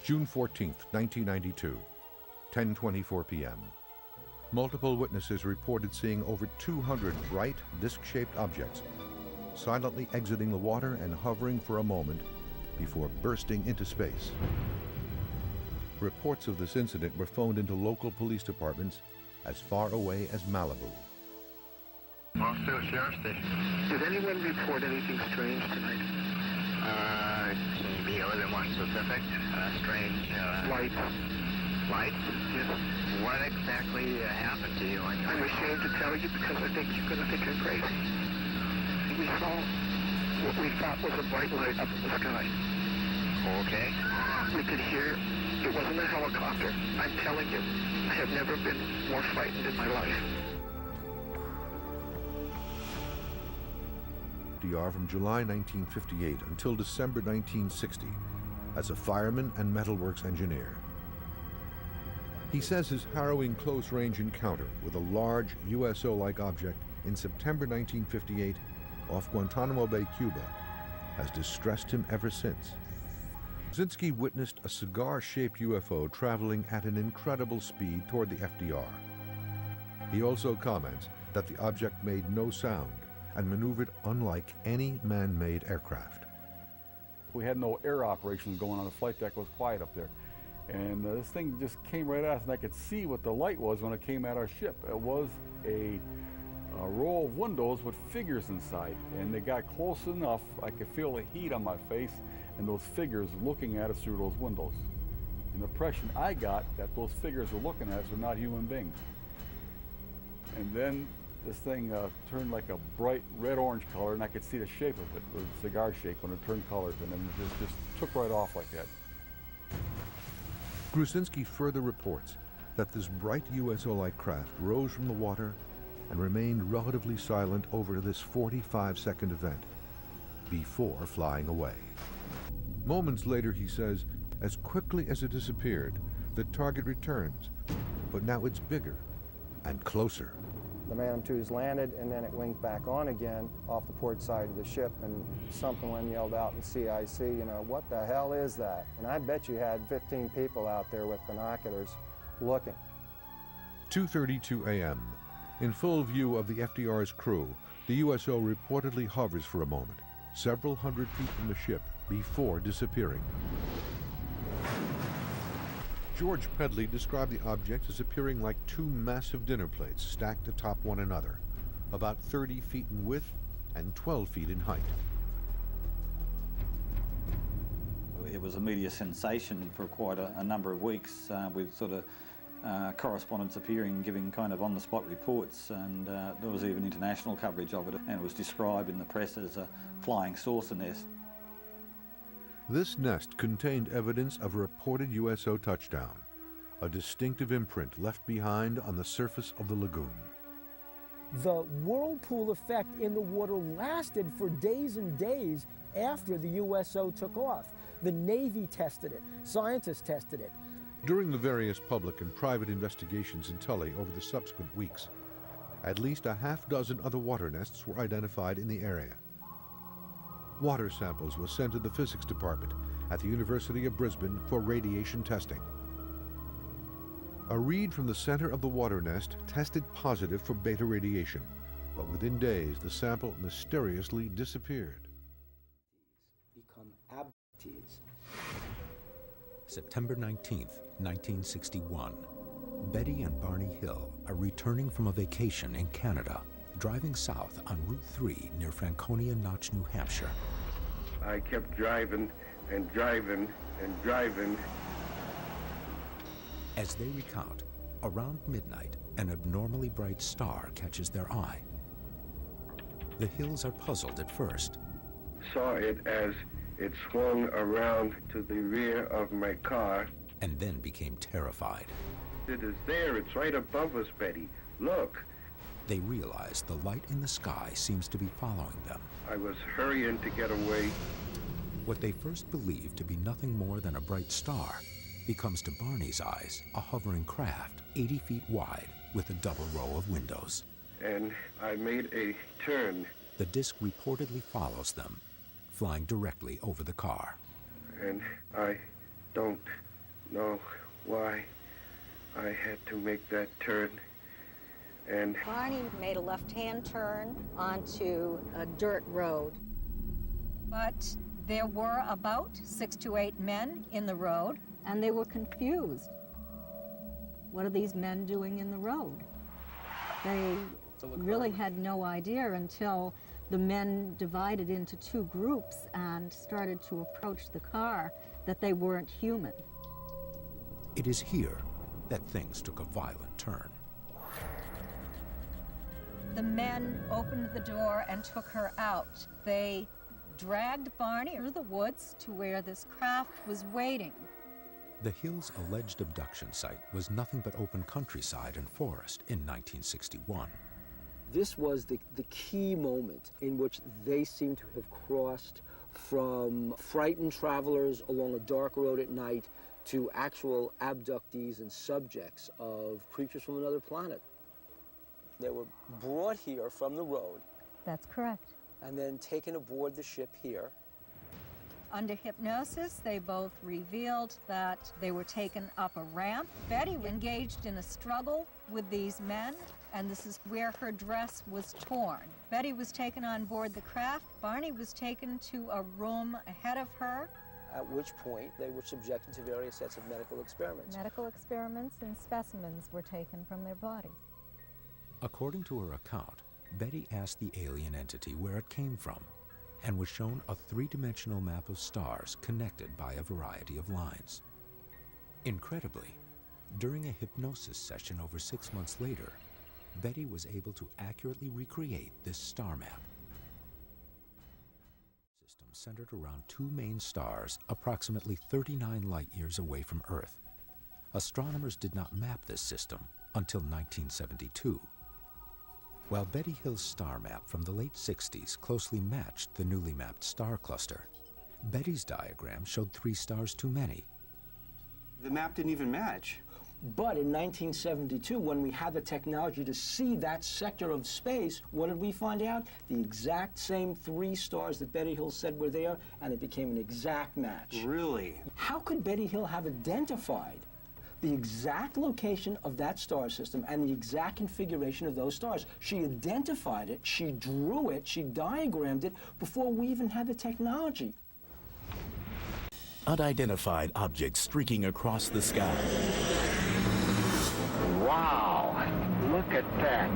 June 14, 1992, 10:24 p.m. Multiple witnesses reported seeing over 200 bright, disc-shaped objects silently exiting the water and hovering for a moment before bursting into space. Reports of this incident were phoned into local police departments as far away as Malibu. Mossville Sheriff Station. Did anyone report anything strange tonight? Can be other than one specific. Strange. Lights? Lights? Yes. What exactly happened to you? I'm ashamed to tell you because I think you're going to think I'm crazy. We saw what we thought was a bright light up in the sky. Okay. We could hear it wasn't a helicopter. I'm telling you, I have never been more frightened in my life. FDR from July 1958 until December 1960 as a fireman and metalworks engineer. He says his harrowing close-range encounter with a large USO-like object in September 1958 off Guantanamo Bay, Cuba, has distressed him ever since. Brzezinski witnessed a cigar-shaped UFO traveling at an incredible speed toward the FDR. He also comments that the object made no sound and maneuvered unlike any man-made aircraft. We had no air operations going on. The flight deck was quiet up there. And this thing just came right at us, and I could see what the light was when it came at our ship. It was a row of windows with figures inside, and they got close enough I could feel the heat on my face and those figures looking at us through those windows. And the impression I got that those figures were looking at us were not human beings. And then this thing turned like a bright red-orange color, and I could see the shape of it. It was a cigar shape when it turned colors, and then it just took right off like that. Brzezinski further reports that this bright USO-like craft rose from the water and remained relatively silent over this 45-second event before flying away. Moments later, he says, as quickly as it disappeared, the target returns, but now it's bigger and closer. The Man-2s landed, and then it winked back on again off the port side of the ship, and someone yelled out in CIC, you know, what the hell is that? And I bet you had 15 people out there with binoculars looking. 2:32 a.m. In full view of the FDR's crew, the USO reportedly hovers for a moment, several hundred feet from the ship, before disappearing. George Pedley described the object as appearing like two massive dinner plates stacked atop one another, about 30 feet in width and 12 feet in height. It was a media sensation for quite a number of weeks, with sort of correspondents appearing, giving kind of on-the-spot reports, and there was even international coverage of it, and it was described in the press as a flying saucer nest. This nest contained evidence of a reported USO touchdown, a distinctive imprint left behind on the surface of the lagoon. The whirlpool effect in the water lasted for days and days after the USO took off. The Navy tested it, scientists tested it. During the various public and private investigations in Tully over the subsequent weeks, at least a half dozen other water nests were identified in the area. Water samples were sent to the physics department at the University of Brisbane for radiation testing. A reed from the center of the water nest tested positive for beta radiation, but within days the sample mysteriously disappeared. Become abductees. September 19th, 1961. Betty and Barney Hill are returning from a vacation in Canada, driving south on Route 3 near Franconia Notch, New Hampshire. I kept driving and driving and driving. As they recount, around midnight, an abnormally bright star catches their eye. The Hills are puzzled at first. Saw it as it swung around to the rear of my car. And then became terrified. It is there, it's right above us, Betty. Look. They realize the light in the sky seems to be following them. I was hurrying to get away. What they first believed to be nothing more than a bright star becomes to Barney's eyes a hovering craft 80 feet wide with a double row of windows. And I made a turn. The disc reportedly follows them, flying directly over the car. And I don't know why I had to make that turn. And Barney made a left-hand turn onto a dirt road. But there were about 6 to 8 men in the road, and they were confused. What are these men doing in the road? They really had no idea until the men divided into 2 groups and started to approach the car that they weren't human. It is here that things took a violent turn. The men opened the door and took her out. They dragged Barney through the woods to where this craft was waiting. The Hill's alleged abduction site was nothing but open countryside and forest in 1961. This was the key moment in which they seem to have crossed from frightened travelers along a dark road at night to actual abductees and subjects of creatures from another planet. They were brought here from the road. That's correct. And then taken aboard the ship here. Under hypnosis, they both revealed that they were taken up a ramp. Betty engaged in a struggle with these men, and this is where her dress was torn. Betty was taken on board the craft. Barney was taken to a room ahead of her. At which point they were subjected to various sets of medical experiments. Medical experiments and specimens were taken from their bodies. According to her account, Betty asked the alien entity where it came from and was shown a 3-dimensional map of stars connected by a variety of lines. Incredibly, during a hypnosis session over 6 months later, Betty was able to accurately recreate this star map. The system centered around 2 main stars approximately 39 light-years away from Earth. Astronomers did not map this system until 1972. While Betty Hill's star map from the late 60s closely matched the newly mapped star cluster, Betty's diagram showed 3 stars too many. The map didn't even match. But in 1972, when we had the technology to see that sector of space, what did we find out? The exact same 3 stars that Betty Hill said were there, and it became an exact match. Really? How could Betty Hill have identified the exact location of that star system and the exact configuration of those stars? She identified it, she drew it, she diagrammed it before we even had the technology. Unidentified objects streaking across the sky. Wow, look at that.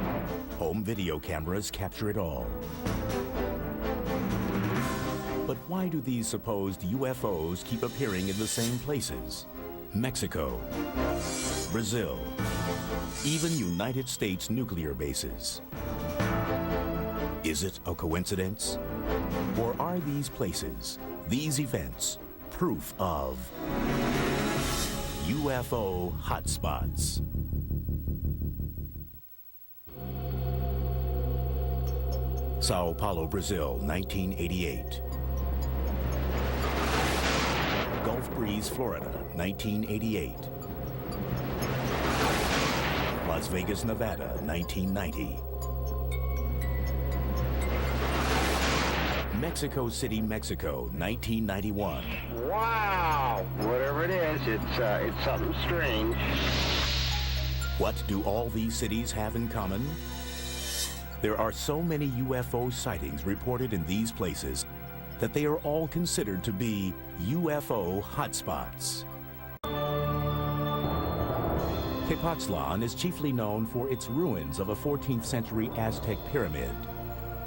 Home video cameras capture it all. But why do these supposed UFOs keep appearing in the same places? Mexico, Brazil, even United States nuclear bases. Is it a coincidence? Or are these places, these events, proof of UFO hotspots? Sao Paulo, Brazil, 1988. Gulf Breeze, Florida, 1988. Las Vegas, Nevada, 1990. Mexico City, Mexico, 1991. Wow, whatever it is, it's something strange. What do all these cities have in common? There are so many UFO sightings reported in these places that they are all considered to be UFO hotspots. Tepoztlan is chiefly known for its ruins of a 14th century Aztec pyramid.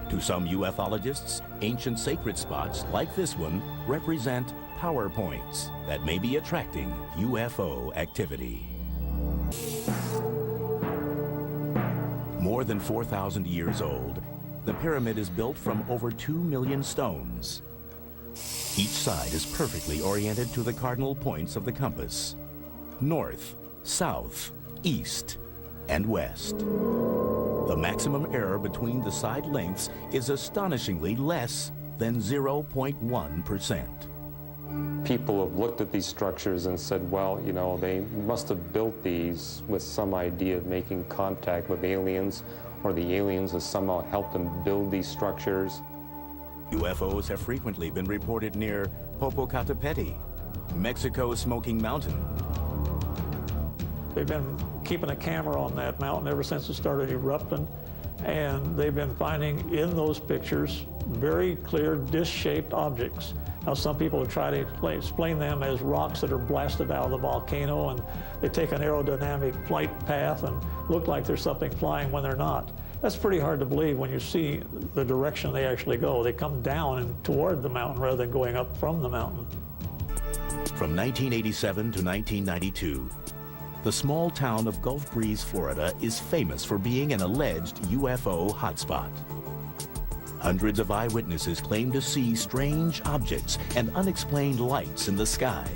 To some ufologists, ancient sacred spots like this one represent power points that may be attracting UFO activity. More than 4,000 years old, the pyramid is built from over 2 million stones. Each side is perfectly oriented to the cardinal points of the compass: north, south, east, and west. The maximum error between the side lengths is astonishingly less than 0.1%. People have looked at these structures and said, well, you know, they must have built these with some idea of making contact with aliens, or the aliens have somehow helped them build these structures. UFOs have frequently been reported near Popocatépetl, Mexico's Smoking Mountain, They've been keeping a camera on that mountain ever since it started erupting, and they've been finding in those pictures very clear disc-shaped objects. Now, some people have tried to explain them as rocks that are blasted out of the volcano, and they take an aerodynamic flight path and look like there's something flying when they're not. That's pretty hard to believe when you see the direction they actually go. They come down and toward the mountain rather than going up from the mountain. From 1987 to 1992, the small town of Gulf Breeze, Florida is famous for being an alleged UFO hotspot. Hundreds of eyewitnesses claim to see strange objects and unexplained lights in the sky.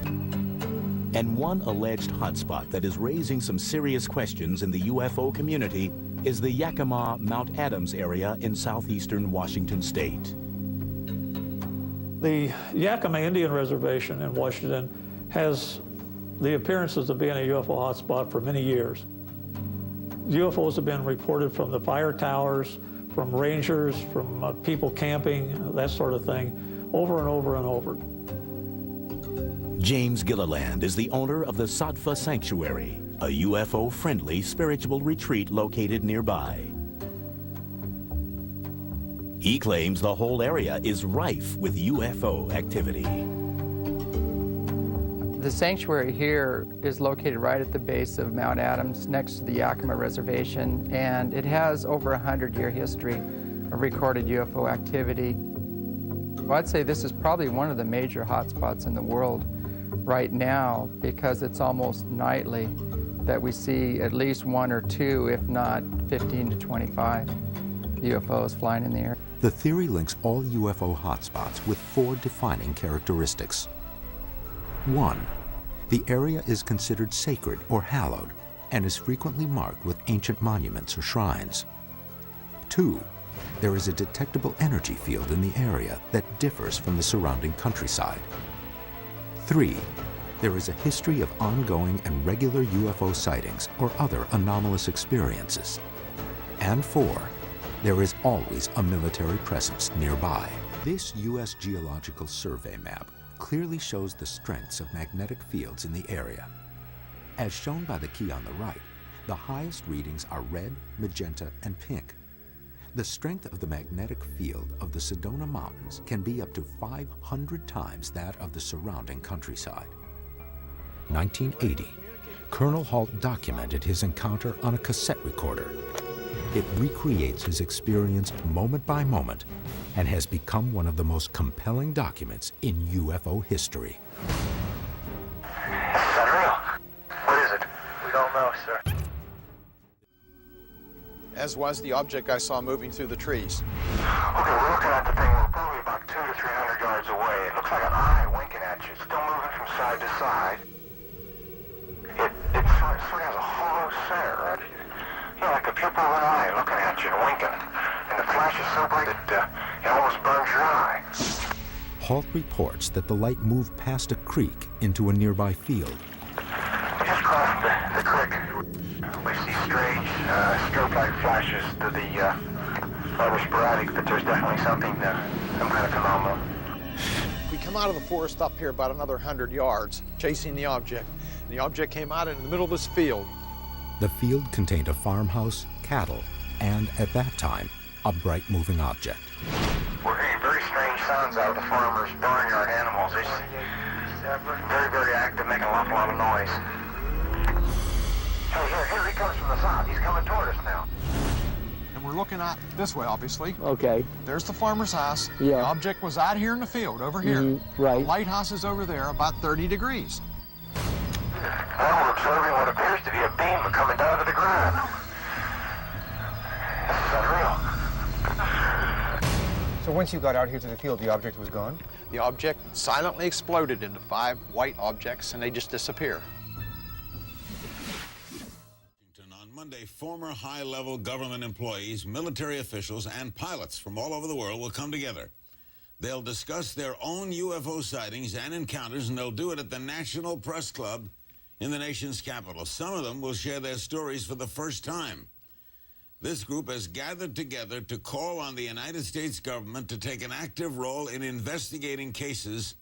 And one alleged hotspot that is raising some serious questions in the UFO community is the Yakima Mount Adams area in southeastern Washington state. The Yakima Indian Reservation in Washington has the appearances of being a UFO hotspot for many years. UFOs have been reported from the fire towers, from rangers, from people camping, that sort of thing, over and over and over. James Gilliland is the owner of the Sattva Sanctuary, a UFO-friendly spiritual retreat located nearby. He claims the whole area is rife with UFO activity. The sanctuary here is located right at the base of Mount Adams, next to the Yakima Reservation, and it has over 100-year history of recorded UFO activity. Well, I'd say this is probably one of the major hotspots in the world right now, because it's almost nightly that we see at least one or two, if not 15 to 25 UFOs flying in the air. The theory links all UFO hotspots with 4 defining characteristics. 1. The area is considered sacred or hallowed and is frequently marked with ancient monuments or shrines. 2. There is a detectable energy field in the area that differs from the surrounding countryside. 3. There is a history of ongoing and regular UFO sightings or other anomalous experiences. And 4. There is always a military presence nearby. This U.S. Geological Survey map clearly shows the strengths of magnetic fields in the area. As shown by the key on the right, the highest readings are red, magenta, and pink. The strength of the magnetic field of the Sedona Mountains can be up to 500 times that of the surrounding countryside. 1980, Colonel Halt documented his encounter on a cassette recorder. It recreates his experience moment by moment and has become one of the most compelling documents in UFO history. This is unreal. What is it? We don't know, sir. As was the object I saw moving through the trees. Okay, we're looking at the thing. We're probably about 200 to 300 yards away. It looks like an eye winking at you. It's still moving from side to side. It sort of has a hollow center, right? You know, like a pupil of an eye looking at you and winking. And the flash is so bright that it almost burns your eye. Halt reports that the light moved past a creek into a nearby field. We just crossed the creek. We see strange strobe-like flashes to the rather sporadic, but there's definitely something, some kind of phenomenon. We come out of the forest up here about another 100 yards, chasing the object. And the object came out in the middle of this field. The field contained a farmhouse, cattle, and at that time, a bright moving object. We're hearing very strange sounds out of the farmers' barnyard animals. They're very, very active, making an awful lot of noise. Hey, here he comes from the south. He's coming toward us now. And we're looking out this way, obviously. Okay. There's the farmer's house. Yeah. The object was out here in the field, over here. Right. The lighthouse is over there, about 30 degrees. Well, we're observing what appears to be a beam coming down to the ground. This is unreal. So once you got out here to the field, the object was gone? The object silently exploded into 5 white objects, and they just disappear. On Monday, former high-level government employees, military officials, and pilots from all over the world will come together. They'll discuss their own UFO sightings and encounters, and they'll do it at the National Press Club in the nation's capital. Some of them will share their stories for the first time. This group has gathered together to call on the United States government to take an active role in investigating cases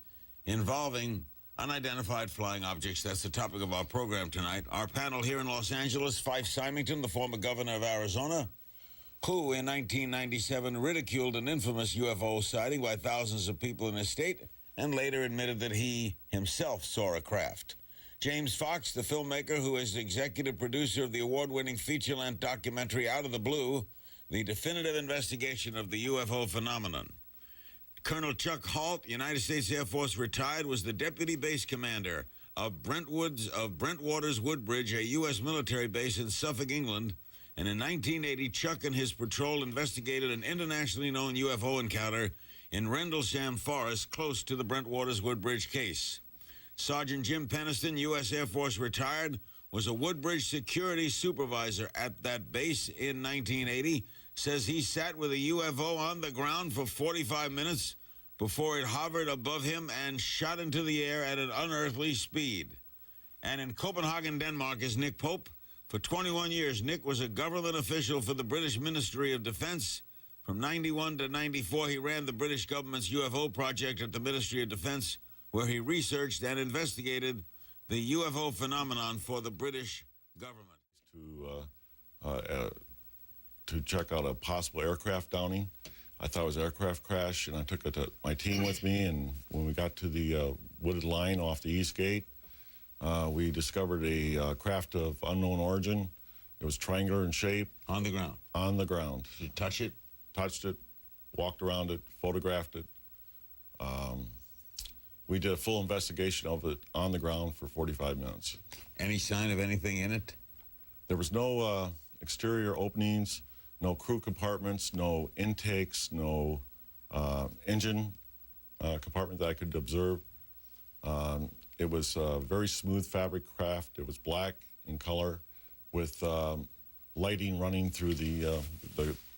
involving Unidentified flying objects, that's the topic of our program tonight. Our panel here in Los Angeles, Fife Symington, the former governor of Arizona, who in 1997 ridiculed an infamous UFO sighting by thousands of people in his state and later admitted that he himself saw a craft. James Fox, the filmmaker who is executive producer of the award-winning feature-length documentary Out of the Blue, the definitive investigation of the UFO phenomenon. Colonel Chuck Halt, United States Air Force retired, was the deputy base commander of Brentwater's Woodbridge, a U.S. military base in Suffolk, England. And in 1980, Chuck and his patrol investigated an internationally known UFO encounter in Rendlesham Forest, close to the Brentwater's Woodbridge case. Sergeant Jim Peniston, U.S. Air Force retired, was a Woodbridge security supervisor at that base in 1980, says he sat with a UFO on the ground for 45 minutes before it hovered above him and shot into the air at an unearthly speed. And in Copenhagen, Denmark, is Nick Pope. For 21 years, Nick was a government official for the British Ministry of Defense. From 91 to 94, he ran the British government's UFO project at the Ministry of Defense, where he researched and investigated the UFO phenomenon for the British government. To check out a possible aircraft downing. I thought it was an aircraft crash, and I took my team with me, and when we got to the wooded line off the East Gate, we discovered a craft of unknown origin. It was triangular in shape. On the ground? On the ground. Did you touch it? Touched it, walked around it, photographed it. We did a full investigation of it on the ground for 45 minutes. Any sign of anything in it? There was no exterior openings, no crew compartments, no intakes, no engine compartment that I could observe. It was a very smooth fabric craft. It was black in color with lighting running through the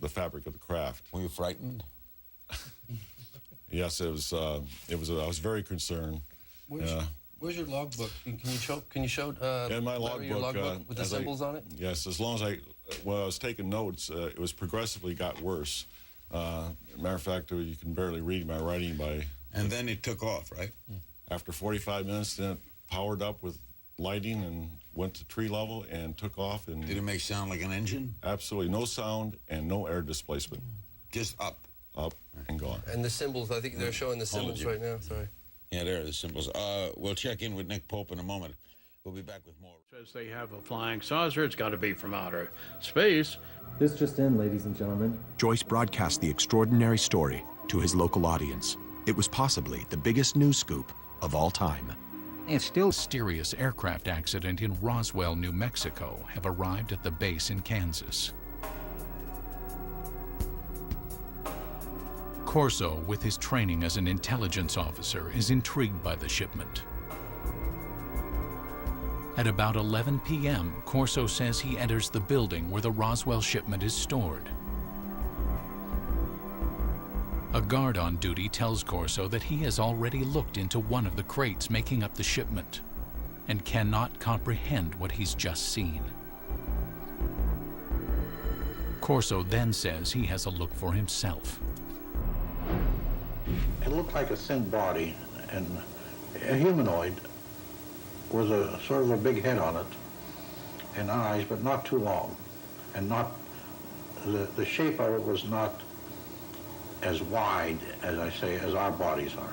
fabric of the craft. Were you frightened? Yes, it was. I was very concerned. Where's your logbook? Can you show in my logbook with the symbols on it? Yes, as long as when I was taking notes, it was progressively got worse. Matter of fact, you can barely read my writing by. And then it took off, right? After 45 minutes, then it powered up with lighting and went to tree level and took off. And did it make sound like an engine? Absolutely, no sound and no air displacement. Just up. Up and gone. And the symbols, I think they're showing the symbols right now. Sorry. Yeah, there are the symbols. We'll check in with Nick Pope in a moment. We'll be back with more. Says they have a flying saucer. It's got to be from outer space. This just in, ladies and gentlemen. Joyce broadcast the extraordinary story to his local audience. It was possibly the biggest news scoop of all time. It's still mysterious aircraft accident in Roswell, New Mexico have arrived at the base in Kansas. Corso, with his training as an intelligence officer, is intrigued by the shipment. At about 11 p.m., Corso says he enters the building where the Roswell shipment is stored. A guard on duty tells Corso that he has already looked into one of the crates making up the shipment and cannot comprehend what he's just seen. Corso then says he has a look for himself. It looked like a thin body, and a humanoid with a sort of a big head on it and eyes, but not too long, and not the shape of it was not as wide, as I say, as our bodies are.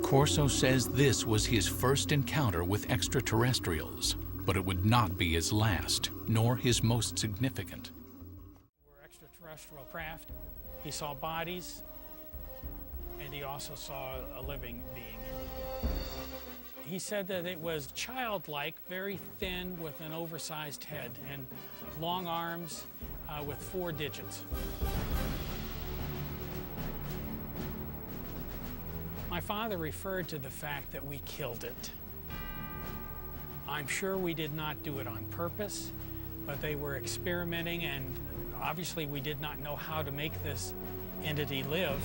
Corso says this was his first encounter with extraterrestrials, but it would not be his last, nor his most significant. We're extraterrestrial craft. He saw bodies, and he also saw a living being. He said that it was childlike, very thin, with an oversized head, and long arms with 4 digits. My father referred to the fact that we killed it. I'm sure we did not do it on purpose, but they were experimenting, and obviously we did not know how to make this entity live.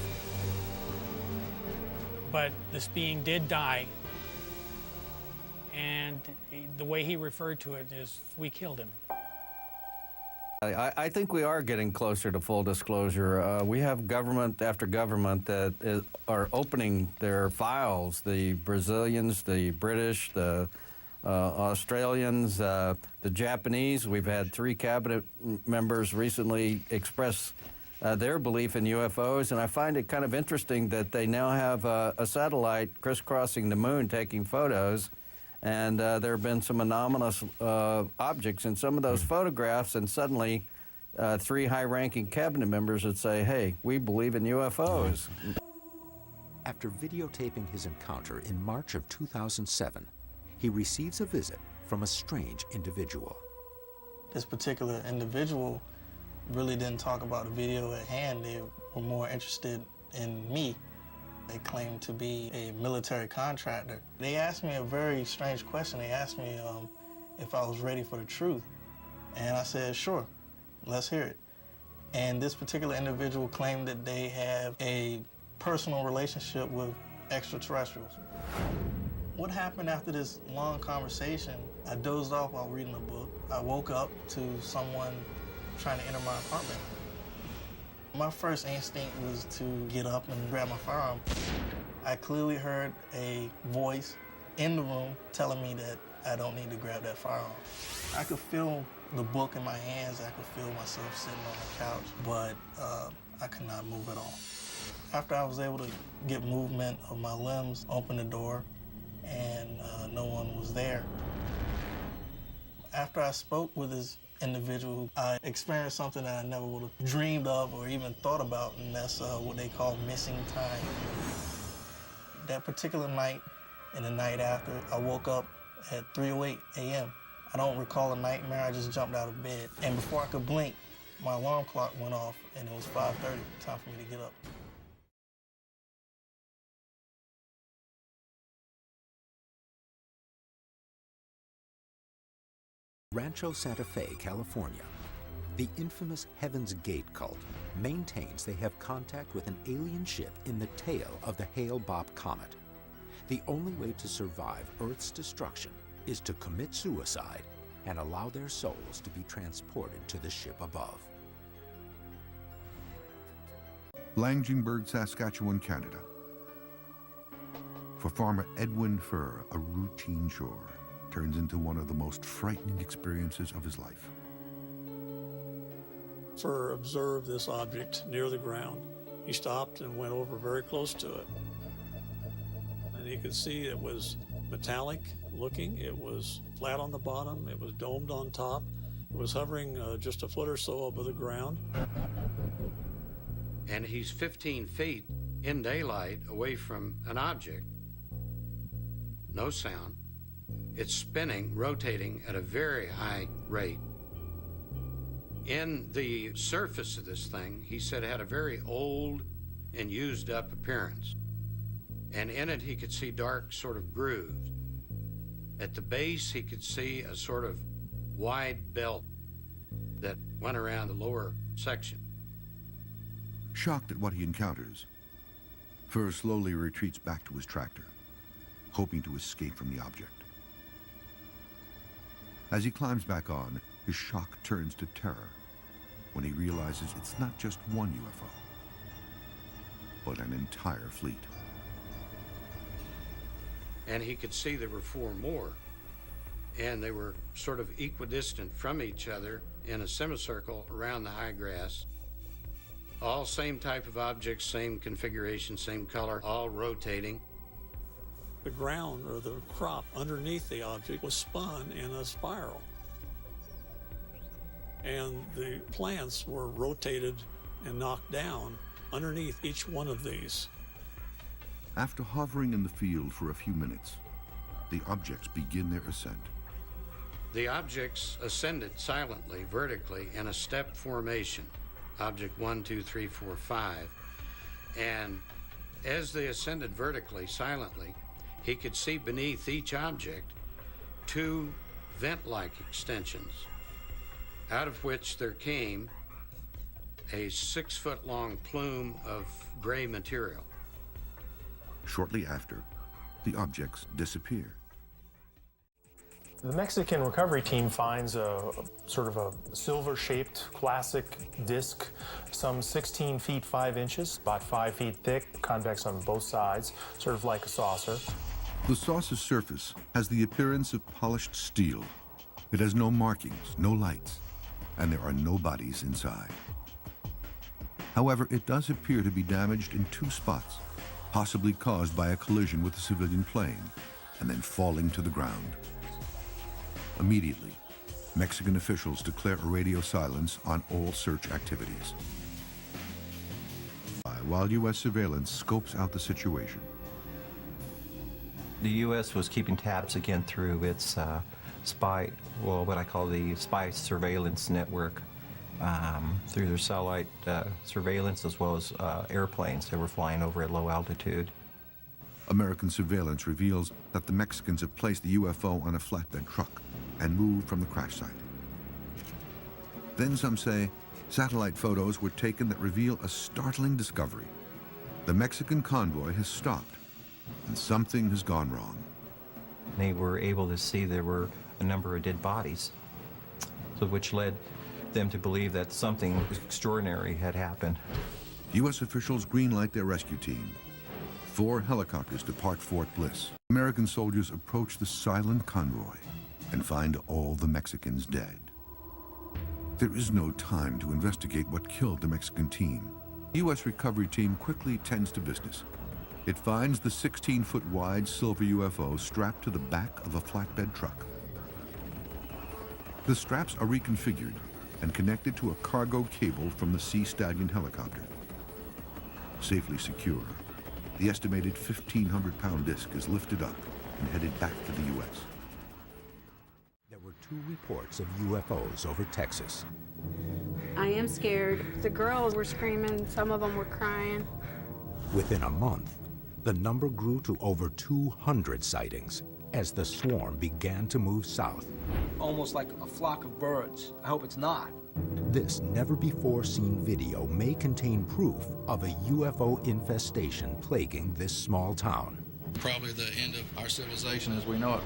But this being did die, and the way he referred to it is, we killed him. I think we are getting closer to full disclosure. We have government after government that are opening their files. The Brazilians, the British, the Australians, the Japanese. We've had 3 cabinet members recently express their belief in UFOs, and I find it kind of interesting that they now have a satellite crisscrossing the moon taking photos. And there have been some anomalous objects in some of those photographs, and suddenly 3 high-ranking cabinet members would say, hey, we believe in UFOs. After videotaping his encounter in March of 2007, he receives a visit from a strange individual. This particular individual really didn't talk about the video at hand. They were more interested in me. They claimed to be a military contractor. They asked me a very strange question. They asked me if I was ready for the truth. And I said, sure, let's hear it. And this particular individual claimed that they have a personal relationship with extraterrestrials. What happened after this long conversation, I dozed off while reading a book. I woke up to someone trying to enter my apartment. My first instinct was to get up and grab my firearm. I clearly heard a voice in the room telling me that I don't need to grab that firearm. I could feel the book in my hands. I could feel myself sitting on the couch, but I could not move at all. After I was able to get movement of my limbs, open the door, and no one was there. After I spoke with this individual, I experienced something that I never would have dreamed of or even thought about, and that's what they call missing time. That particular night and the night after, I woke up at 3:08 a.m. I don't recall a nightmare, I just jumped out of bed. And before I could blink, my alarm clock went off and it was 5:30, time for me to get up. Rancho Santa Fe, California, the infamous Heaven's Gate cult maintains they have contact with an alien ship in the tail of the Hale-Bopp comet. The only way to survive Earth's destruction is to commit suicide and allow their souls to be transported to the ship above. Langenburg, Saskatchewan, Canada. For farmer Edwin Furr, a routine chore turns into one of the most frightening experiences of his life. Furr observed this object near the ground. He stopped and went over very close to it. And he could see it was metallic looking. It was flat on the bottom. It was domed on top. It was hovering just a foot or so above the ground. And he's 15 feet in daylight away from an object. No sound. It's spinning, rotating at a very high rate. In the surface of this thing, he said it had a very old and used up appearance. And in it, he could see dark sort of grooves. At the base, he could see a sort of wide belt that went around the lower section. Shocked at what he encounters, Furr slowly retreats back to his tractor, hoping to escape from the object. As he climbs back on, his shock turns to terror when he realizes it's not just one UFO, but an entire fleet. And he could see there were 4 more, and they were sort of equidistant from each other in a semicircle around the high grass. All same type of objects, same configuration, same color, all rotating. The ground, or the crop underneath the object, was spun in a spiral. And the plants were rotated and knocked down underneath each one of these. After hovering in the field for a few minutes, the objects begin their ascent. The objects ascended silently, vertically, in a step formation. Object 1, 2, 3, 4, 5. And as they ascended vertically, silently, he could see beneath each object 2 vent-like extensions, out of which there came a 6-foot-long plume of gray material. Shortly after, the objects disappear. The Mexican recovery team finds a sort of a silver-shaped classic disc, some 16 feet 5 inches, about 5 feet thick, convex on both sides, sort of like a saucer. The saucer's surface has the appearance of polished steel. It has no markings, no lights, and there are no bodies inside. However, it does appear to be damaged in 2 spots, possibly caused by a collision with a civilian plane, and then falling to the ground. Immediately, Mexican officials declare a radio silence on all search activities, while U.S. surveillance scopes out the situation. The U.S. was keeping tabs again through its what I call the spy surveillance network, through their satellite surveillance as well as airplanes that were flying over at low altitude. American surveillance reveals that the Mexicans have placed the UFO on a flatbed truck and moved from the crash site. Then some say satellite photos were taken that reveal a startling discovery. The Mexican convoy has stopped, and something has gone wrong. They were able to see there were a number of dead bodies, so which led them to believe that something extraordinary had happened. U.S. officials greenlight their rescue team. 4 helicopters depart Fort Bliss. American soldiers approach the silent convoy and find all the Mexicans dead. There is no time to investigate what killed the Mexican team. The U.S. recovery team quickly tends to business. It finds the 16-foot wide silver UFO strapped to the back of a flatbed truck. The straps are reconfigured and connected to a cargo cable from the Sea Stallion helicopter. Safely secure, the estimated 1,500-pound disc is lifted up and headed back to the U.S. There were 2 reports of UFOs over Texas. I am scared. The girls were screaming, some of them were crying. Within a month, the number grew to over 200 sightings as the swarm began to move south. Almost like a flock of birds. I hope it's not. This never-before-seen video may contain proof of a UFO infestation plaguing this small town. Probably the end of our civilization as we know it.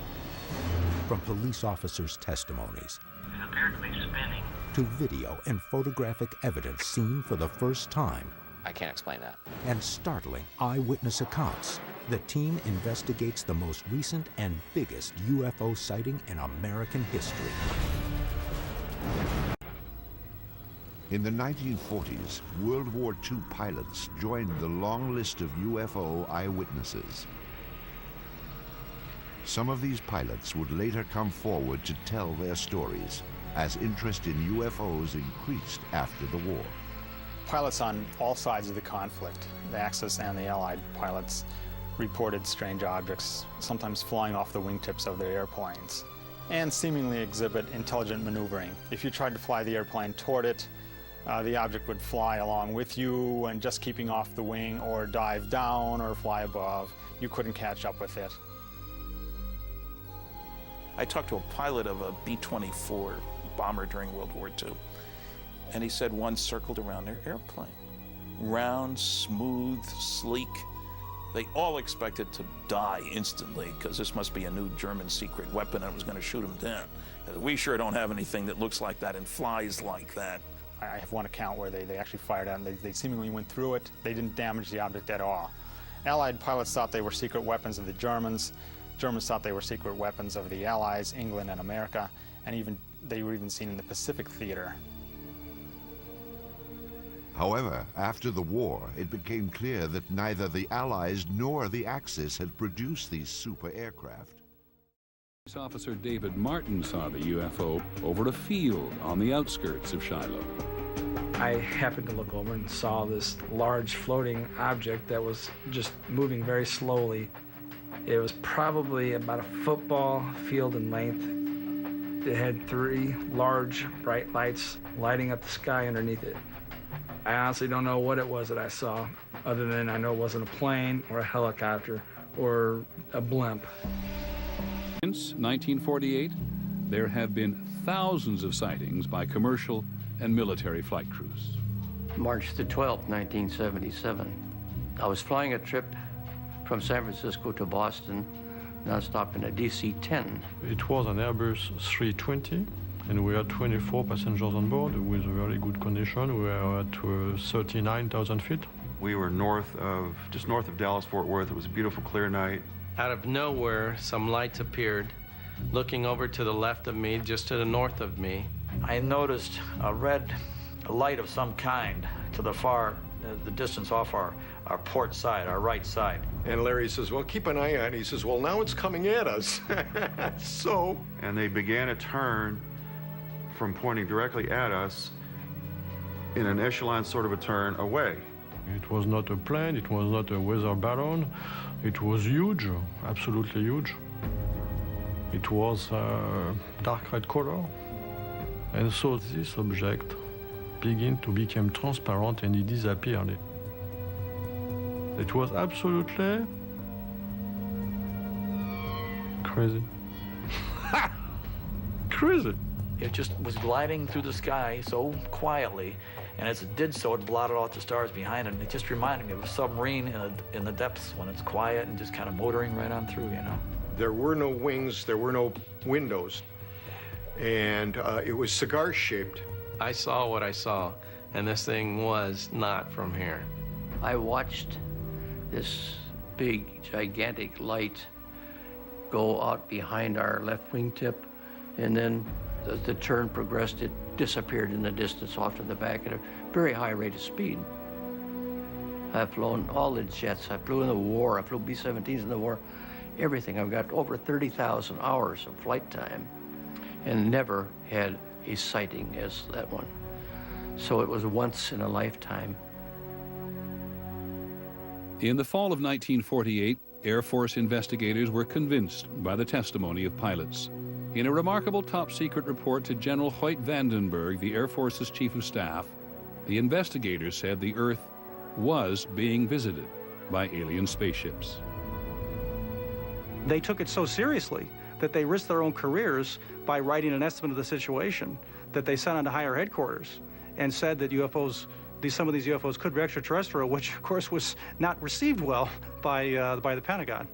From police officers' testimonies It appeared to be spinning. to video and photographic evidence seen for the first time, I can't explain that. and startling eyewitness accounts, the team investigates the most recent and biggest UFO sighting in American history. In the 1940s, World War II pilots joined the long list of UFO eyewitnesses. Some of these pilots would later come forward to tell their stories as interest in UFOs increased after the war. Pilots on all sides of the conflict, the Axis and the Allied pilots, reported strange objects, sometimes flying off the wingtips of their airplanes, and seemingly exhibit intelligent maneuvering. If you tried to fly the airplane toward it, the object would fly along with you and just keeping off the wing, or dive down or fly above. You couldn't catch up with it. I talked to a pilot of a B-24 bomber during World War II, and he said one circled around their airplane. Round, smooth, sleek. They all expected to die instantly because this must be a new German secret weapon and it was going to shoot them down. We sure don't have anything that looks like that and flies like that. I have one account where they actually fired out and they seemingly went through it. They didn't damage the object at all. Allied pilots thought they were secret weapons of the Germans. Germans thought they were secret weapons of the Allies, England and America, and they were even seen in the Pacific theater. However, after the war, it became clear that neither the Allies nor the Axis had produced these super aircraft. Police Officer David Martin saw the UFO over a field on the outskirts of Shiloh. I happened to look over and saw this large floating object that was just moving very slowly. It was probably about a football field in length. It had 3 large bright lights lighting up the sky underneath it. I honestly don't know what it was that I saw, other than I know it wasn't a plane or a helicopter or a blimp. Since 1948, there have been thousands of sightings by commercial and military flight crews. March the 12th, 1977. I was flying a trip from San Francisco to Boston non-stop in a DC-10. It was an Airbus 320, and we had 24 passengers on board with very good condition. We were at 39,000 feet. We were just north of Dallas-Fort Worth. It was a beautiful, clear night. Out of nowhere, some lights appeared. Looking over to the left of me, just to the north of me, I noticed a red light of some kind to the far, the distance off our port side, our right side. And Larry says, well, keep an eye on it. He says, well, now it's coming at us. So. And they began a turn from pointing directly at us in an echelon sort of a turn away. It was not a plane, it was not a weather balloon. It was huge, absolutely huge. It was dark red color. And so this object began to become transparent and it disappeared. It was absolutely crazy. Crazy. It just was gliding through the sky so quietly, and as it did so, it blotted out the stars behind it. And it just reminded me of a submarine in the depths when it's quiet and just kind of motoring right on through, you know. There were no wings, there were no windows, and it was cigar-shaped. I saw what I saw, and this thing was not from here. I watched this big, gigantic light go out behind our left wingtip, and then as the turn progressed, it disappeared in the distance off to the back at a very high rate of speed. I've flown all the jets. I flew in the war. I flew B-17s in the war. Everything. I've got over 30,000 hours of flight time and never had a sighting as that one. So it was once in a lifetime. In the fall of 1948, Air Force investigators were convinced by the testimony of pilots. In a remarkable top-secret report to General Hoyt Vandenberg, the Air Force's Chief of Staff, the investigators said the Earth was being visited by alien spaceships. They took it so seriously that they risked their own careers by writing an estimate of the situation that they sent on to higher headquarters and said that UFOs, some of these UFOs could be extraterrestrial, which of course was not received well by the Pentagon.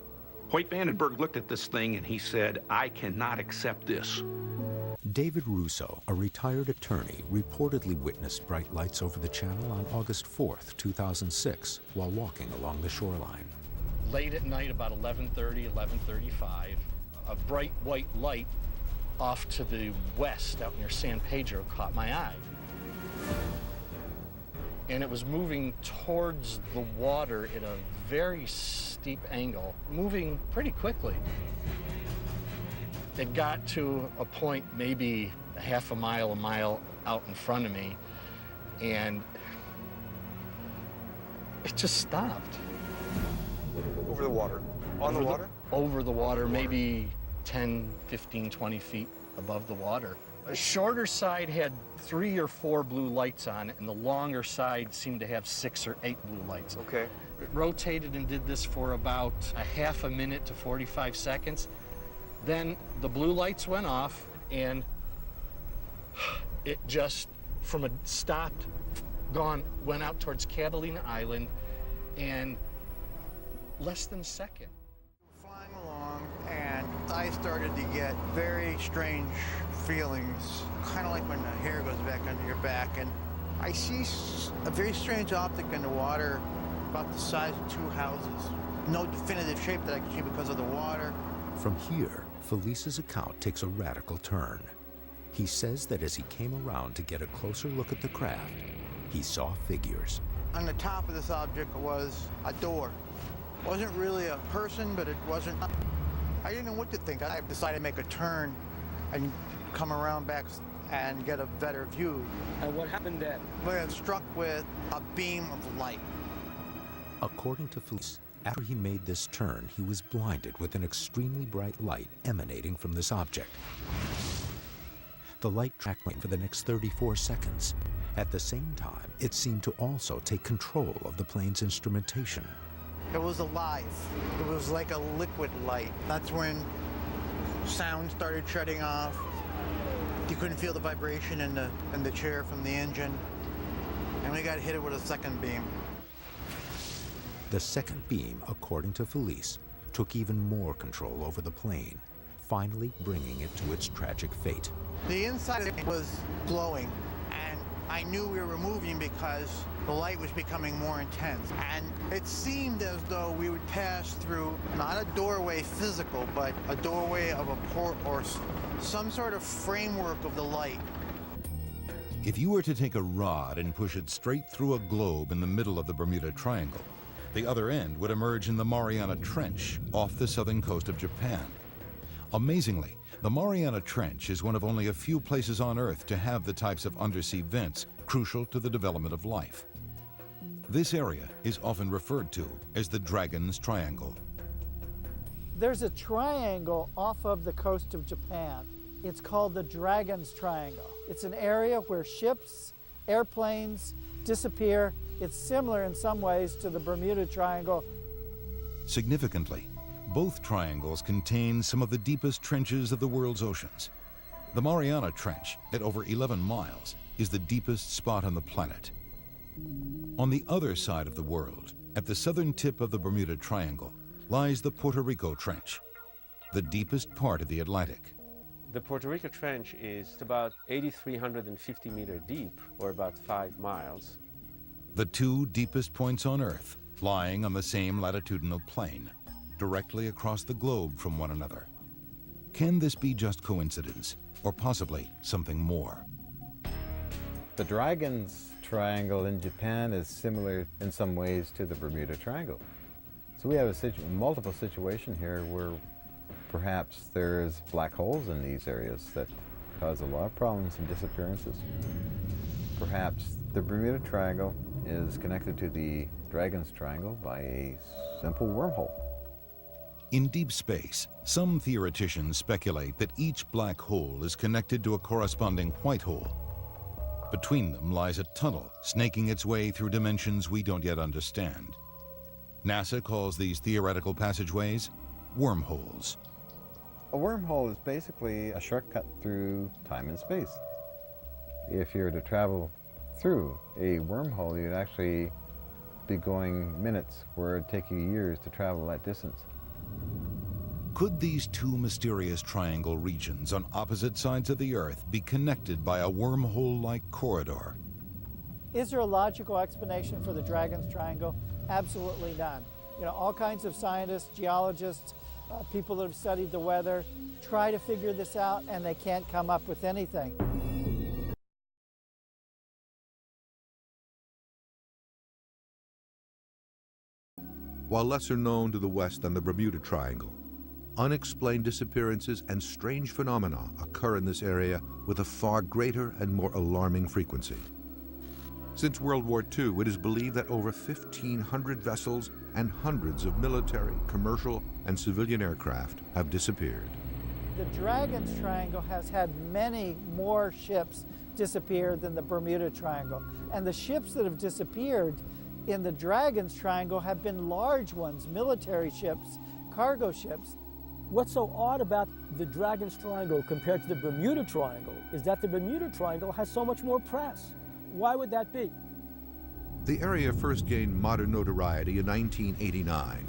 Hoyt Vandenberg looked at this thing and he said, I cannot accept this. David Russo, a retired attorney, reportedly witnessed bright lights over the channel on August 4th, 2006, while walking along the shoreline. Late at night, about 11:30, 11:35, a bright white light off to the west out near San Pedro caught my eye. And it was moving towards the water at a very steep angle, moving pretty quickly. It got to a point maybe a mile out in front of me, and it just stopped. Over the water? On the water? Over the water, maybe 10, 15, 20 feet above the water. The shorter side had 3 or 4 blue lights on it, and the longer side seemed to have 6 or 8 blue lights. Okay. It rotated and did this for about a half a minute to 45 seconds. Then the blue lights went off, and it just, from a stopped, gone, went out towards Catalina Island, and less than a second. Flying along, and I started to get very strange feelings, kind of like when the hair goes back under your back, and I see a very strange object in the water, about the size of 2 houses. No definitive shape that I can see because of the water. From here, Felice's account takes a radical turn. He says that as he came around to get a closer look at the craft, he saw figures. On the top of this object was a door. It wasn't really a person, but it wasn't. I didn't know what to think. I decided to make a turn and come around back and get a better view. And what happened then? We got struck with a beam of light. According to Felice, after he made this turn, he was blinded with an extremely bright light emanating from this object. The light tracked him for the next 34 seconds. At the same time, it seemed to also take control of the plane's instrumentation. It was alive. It was like a liquid light. That's when sound started shutting off. You couldn't feel the vibration in the chair from the engine. And we got hit with a second beam. The second beam, according to Felice, took even more control over the plane, finally bringing it to its tragic fate. The inside of it was glowing, and I knew we were moving because the light was becoming more intense. And it seemed as though we would pass through not a doorway physical, but a doorway of a port or some sort of framework of the light. If you were to take a rod and push it straight through a globe in the middle of the Bermuda Triangle, the other end would emerge in the Mariana Trench off the southern coast of Japan. Amazingly, the Mariana Trench is one of only a few places on Earth to have the types of undersea vents crucial to the development of life. This area is often referred to as the Dragon's Triangle. There's a triangle off of the coast of Japan. It's called the Dragon's Triangle. It's an area where ships, airplanes disappear. It's similar in some ways to the Bermuda Triangle. Significantly, both triangles contain some of the deepest trenches of the world's oceans. The Mariana Trench, at over 11 miles, is the deepest spot on the planet. On the other side of the world, at the southern tip of the Bermuda Triangle, lies the Puerto Rico Trench, the deepest part of the Atlantic. The Puerto Rico Trench is about 8,350 meters deep, or about 5 miles. The two deepest points on Earth, lying on the same latitudinal plane, directly across the globe from one another. Can this be just coincidence, or possibly something more? The Dragon's Triangle in Japan is similar in some ways to the Bermuda Triangle. So we have a multiple situation here where perhaps there's black holes in these areas that cause a lot of problems and disappearances. Perhaps the Bermuda Triangle is connected to the Dragon's Triangle by a simple wormhole. In deep space, some theoreticians speculate that each black hole is connected to a corresponding white hole. Between them lies a tunnel snaking its way through dimensions we don't yet understand. NASA calls these theoretical passageways wormholes. A wormhole is basically a shortcut through time and space. If you were to travel through a wormhole, you'd actually be going minutes where it'd take you years to travel that distance. Could these two mysterious triangle regions on opposite sides of the Earth be connected by a wormhole-like corridor? Is there a logical explanation for the Dragon's Triangle? Absolutely none. You know, all kinds of scientists, geologists, people that have studied the weather try to figure this out, and they can't come up with anything. While lesser known to the West than the Bermuda Triangle, unexplained disappearances and strange phenomena occur in this area with a far greater and more alarming frequency. Since World War II, it is believed that over 1,500 vessels and hundreds of military, commercial, and civilian aircraft have disappeared. The Dragon's Triangle has had many more ships disappear than the Bermuda Triangle. And the ships that have disappeared in the Dragon's Triangle have been large ones, military ships, cargo ships. What's so odd about the Dragon's Triangle compared to the Bermuda Triangle is that the Bermuda Triangle has so much more press. Why would that be? The area first gained modern notoriety in 1989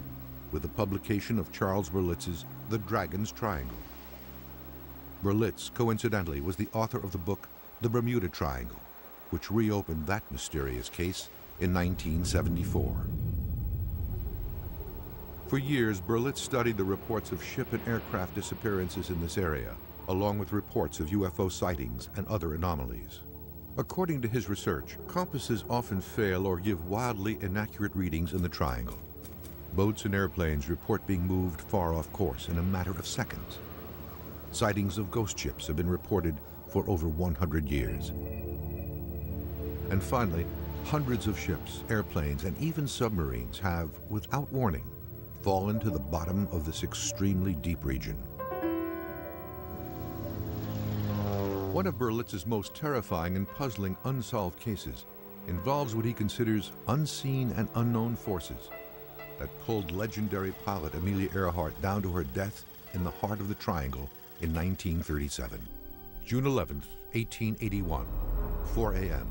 with the publication of Charles Berlitz's The Dragon's Triangle. Berlitz, coincidentally, was the author of the book The Bermuda Triangle, which reopened that mysterious case in 1974. For years, Berlitz studied the reports of ship and aircraft disappearances in this area, along with reports of UFO sightings and other anomalies. According to his research, compasses often fail or give wildly inaccurate readings in the triangle. Boats and airplanes report being moved far off course in a matter of seconds. Sightings of ghost ships have been reported for over 100 years. And finally, hundreds of ships, airplanes, and even submarines have, without warning, fallen to the bottom of this extremely deep region. One of Berlitz's most terrifying and puzzling unsolved cases involves what he considers unseen and unknown forces that pulled legendary pilot Amelia Earhart down to her death in the heart of the Triangle in 1937. June 11th, 1881, 4 a.m.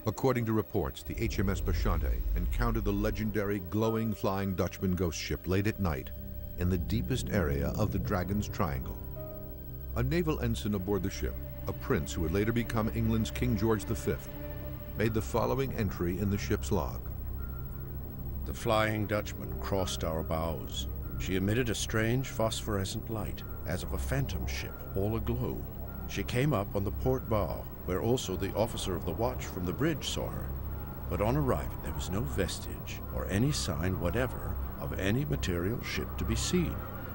According to reports, the HMS Bashante encountered the legendary glowing Flying Dutchman ghost ship late at night in the deepest area of the Dragon's Triangle. A naval ensign aboard the ship, a prince who would later become England's King George V, made the following entry in the ship's log. The Flying Dutchman crossed our bows. She emitted a strange phosphorescent light, as of a phantom ship, all aglow. She came up on the port bow, where also the officer of the watch from the bridge saw her. But on arriving, there was no vestige or any sign whatever of any material ship to be seen,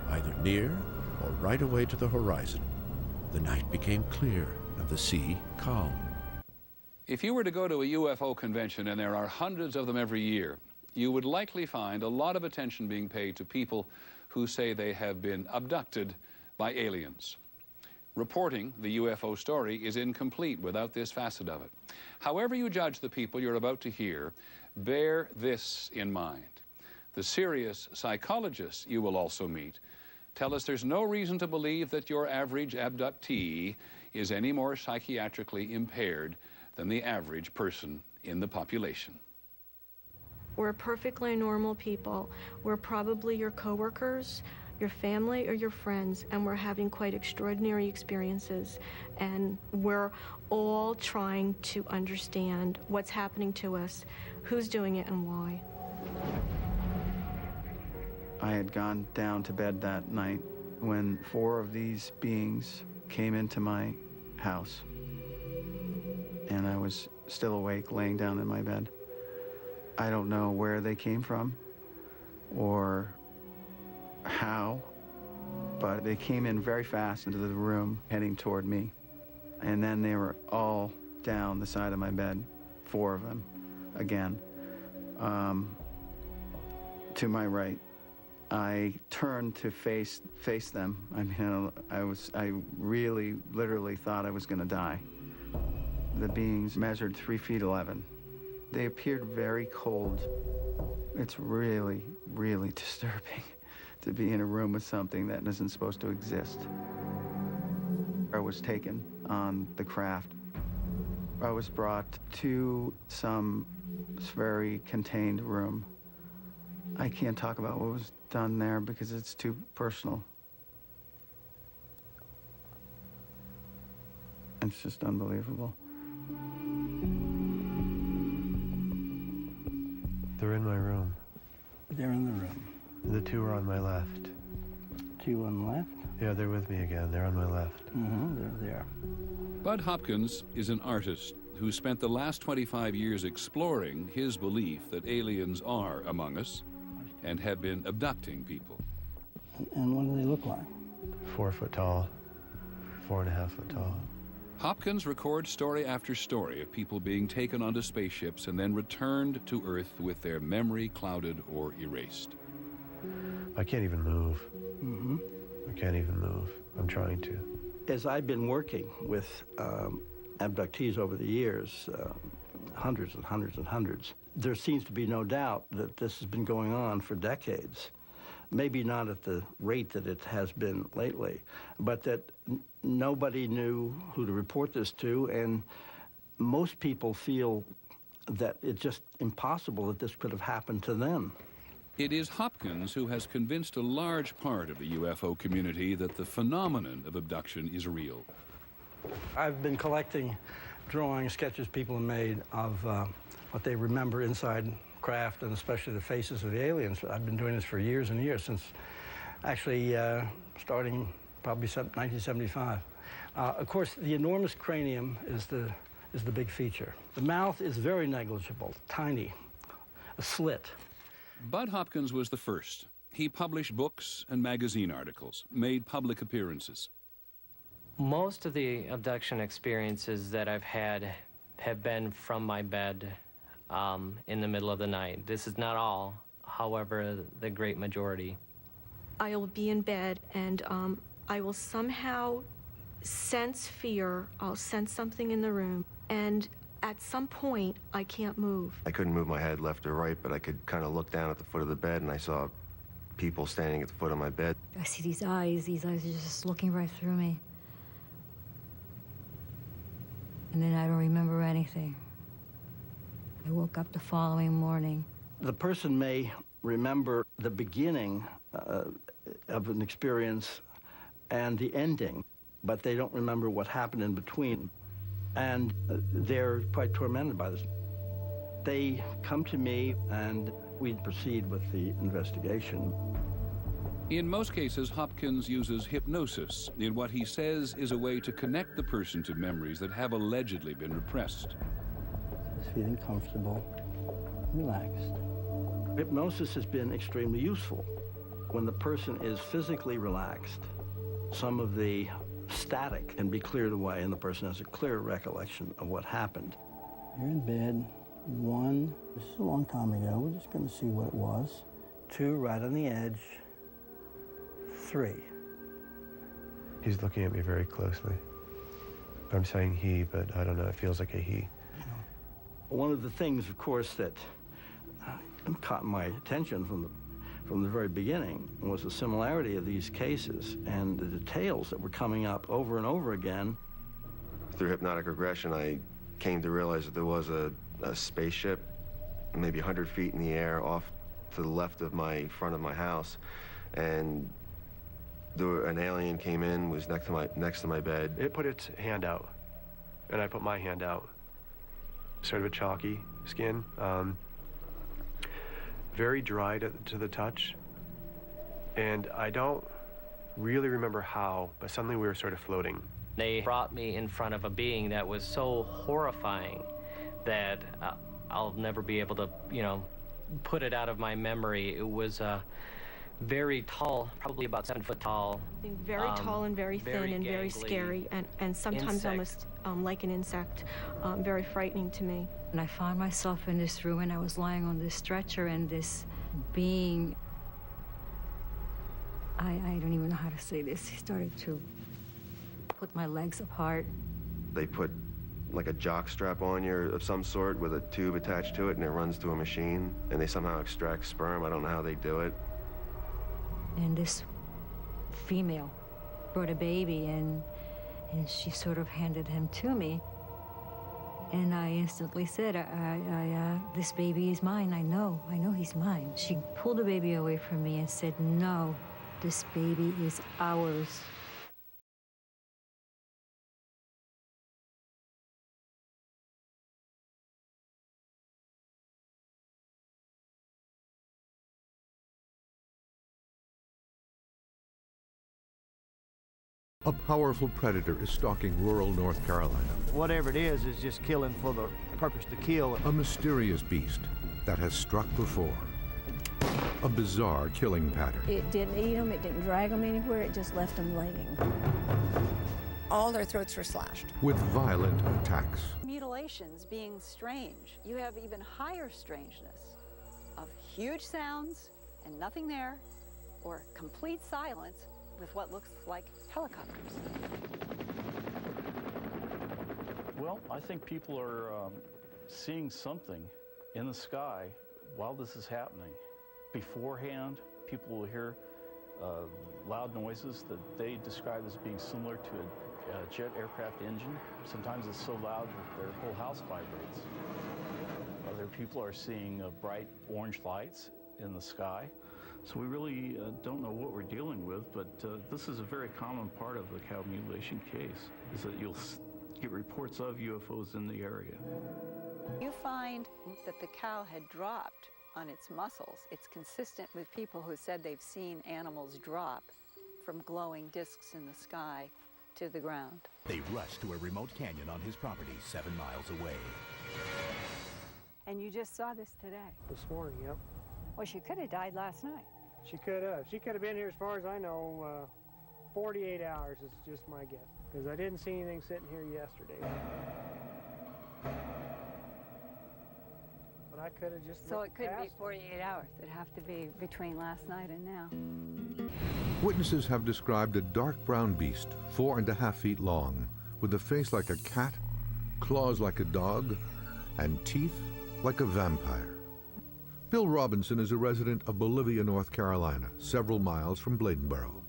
either near or right away to the horizon. The night became clear and the sea calm. If you were to go to a UFO convention, and there are hundreds of them every year, you would likely find a lot of attention being paid to people who say they have been abducted by aliens. Reporting the UFO story is incomplete without this facet of it. However you judge the people you're about to hear, bear this in mind. The serious psychologists you will also meet tell us there's no reason to believe that your average abductee is any more psychiatrically impaired than the average person in the population. We're perfectly normal people. We're probably your coworkers, your family, or your friends, and we're having quite extraordinary experiences. And we're all trying to understand what's happening to us, who's doing it, and why. I had gone down to bed that night when 4 of these beings came into my house. And I was still awake, laying down in my bed. I don't know where they came from or how, but they came in very fast into the room, heading toward me. And then they were all down the side of my bed, 4 of them, again, to my right. I turned to face them. I mean, I really, literally thought I was going to die. The beings measured 3 feet 11. They appeared very cold. It's really, really disturbing to be in a room with something that isn't supposed to exist. I was taken on the craft. I was brought to some very contained room. I can't talk about what was done there because it's too personal. It's just unbelievable. They're in my room. They're in the room. The 2 are on my left. 2 on the left? Yeah, they're with me again. They're on my left. They're there. Bud Hopkins is an artist who spent the last 25 years exploring his belief that aliens are among us and have been abducting people. And what do they look like? 4 foot tall, 4.5 foot tall. Hopkins records story after story of people being taken onto spaceships and then returned to Earth with their memory clouded or erased. I can't even move. I can't even move. I'm trying to. As I've been working with abductees over the years, hundreds and hundreds and hundreds, there seems to be no doubt that this has been going on for decades. Maybe not at the rate that it has been lately, but that nobody knew who to report this to, and most people feel that it's just impossible that this could have happened to them. It is Hopkins who has convinced a large part of the UFO community that the phenomenon of abduction is real. I've been collecting drawings, sketches people have made of what they remember inside craft, and especially the faces of the aliens. I've been doing this for years and years, since actually starting probably 1975. Of course, the enormous cranium is the big feature. The mouth is very negligible, tiny, a slit. Bud Hopkins was the first. He published books and magazine articles, made public appearances. Most of the abduction experiences that I've had have been from my bed in the middle of the night. This is not all, however, the great majority. I will be in bed, and I will somehow sense fear. I'll sense something in the room, and at some point, I can't move. I couldn't move my head left or right, but I could kind of look down at the foot of the bed, and I saw people standing at the foot of my bed. I see these eyes are just looking right through me. And then I don't remember anything. I woke up the following morning. The person may remember the beginning of an experience and the ending, but they don't remember what happened in between. And they're quite tormented by this. They come to me and we proceed with the investigation. In most cases, Hopkins uses hypnosis in what he says is a way to connect the person to memories that have allegedly been repressed. Just feeling comfortable, relaxed. Hypnosis has been extremely useful. When the person is physically relaxed, some of the static can be cleared away and the person has a clear recollection of what happened. You're in bed. 1, this is a long time ago. We're just going to see what it was. 2, right on the edge. 3. He's looking at me very closely. I'm saying he, but I don't know. It feels like a he. One of the things, of course, that caught my attention from the very beginning was the similarity of these cases and the details that were coming up over and over again. Through hypnotic regression, I came to realize that there was a spaceship maybe 100 feet in the air off to the left of front of my house, and an alien came in, was next to my bed. It put its hand out, and I put my hand out. Sort of a chalky skin, very dry to the touch, and I don't really remember how, but suddenly we were sort of floating. They brought me in front of a being that was so horrifying that I'll never be able to, put it out of my memory. It was very tall, probably about 7 foot tall. Very tall and very thin and very gangly scary, and sometimes insect. almost like an insect, very frightening to me. And I found myself in this room, and I was lying on this stretcher, and this being, I don't even know how to say this, he started to put my legs apart. They put like a jock strap on you of some sort with a tube attached to it, and it runs to a machine, and they somehow extract sperm. I don't know how they do it. And this female brought a baby, and she sort of handed him to me. And I instantly said, this baby is mine. I know he's mine. She pulled the baby away from me and said, no, this baby is ours. A powerful predator is stalking rural North Carolina. Whatever it is just killing for the purpose to kill. A mysterious beast that has struck before. A bizarre killing pattern. It didn't eat them, it didn't drag them anywhere, it just left them laying. All their throats were slashed. With violent attacks. Mutilations being strange. You have even higher strangeness of huge sounds and nothing there, or complete silence with what looks like helicopters. Well, I think people are seeing something in the sky while this is happening. Beforehand, people will hear loud noises that they describe as being similar to a jet aircraft engine. Sometimes it's so loud that their whole house vibrates. Other people are seeing bright orange lights in the sky. So we really don't know what we're dealing with, but this is a very common part of the cow mutilation case, is that you'll get reports of UFOs in the area. You find that the cow had dropped on its muscles. It's consistent with people who said they've seen animals drop from glowing discs in the sky to the ground. They rushed to a remote canyon on his property 7 miles away. And you just saw this today? This morning, yep. Well, she could have died last night. She could have. She could have been here, as far as I know, 48 hours is just my guess, because I didn't see anything sitting here yesterday. But I could have just So it could be past 48 hours. It'd have to be between last night and now. Witnesses have described a dark brown beast, 4.5 feet long, with a face like a cat, claws like a dog, and teeth like a vampire. Bill Robinson is a resident of Bolivia, North Carolina, several miles from Bladenboro.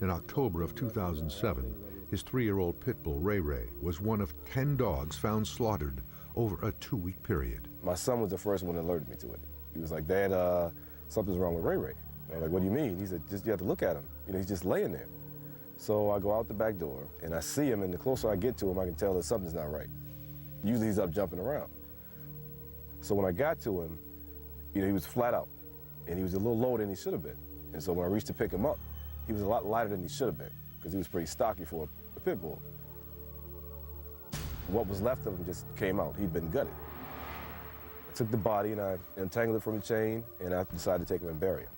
In October of 2007, his 3-year-old pit bull, Ray Ray, was one of 10 dogs found slaughtered over a 2-week period. My son was the first one that alerted me to it. He was like, Dad, something's wrong with Ray Ray. I was like, what do you mean? He said, just you have to look at him. he's just laying there. So I go out the back door, and I see him, and the closer I get to him, I can tell that something's not right. Usually he's up jumping around. So when I got to him, he was flat out, and he was a little lower than he should have been. And so when I reached to pick him up, he was a lot lighter than he should have been, because he was pretty stocky for a pit bull. What was left of him just came out. He'd been gutted. I took the body and I untangled it from the chain, and I decided to take him and bury him.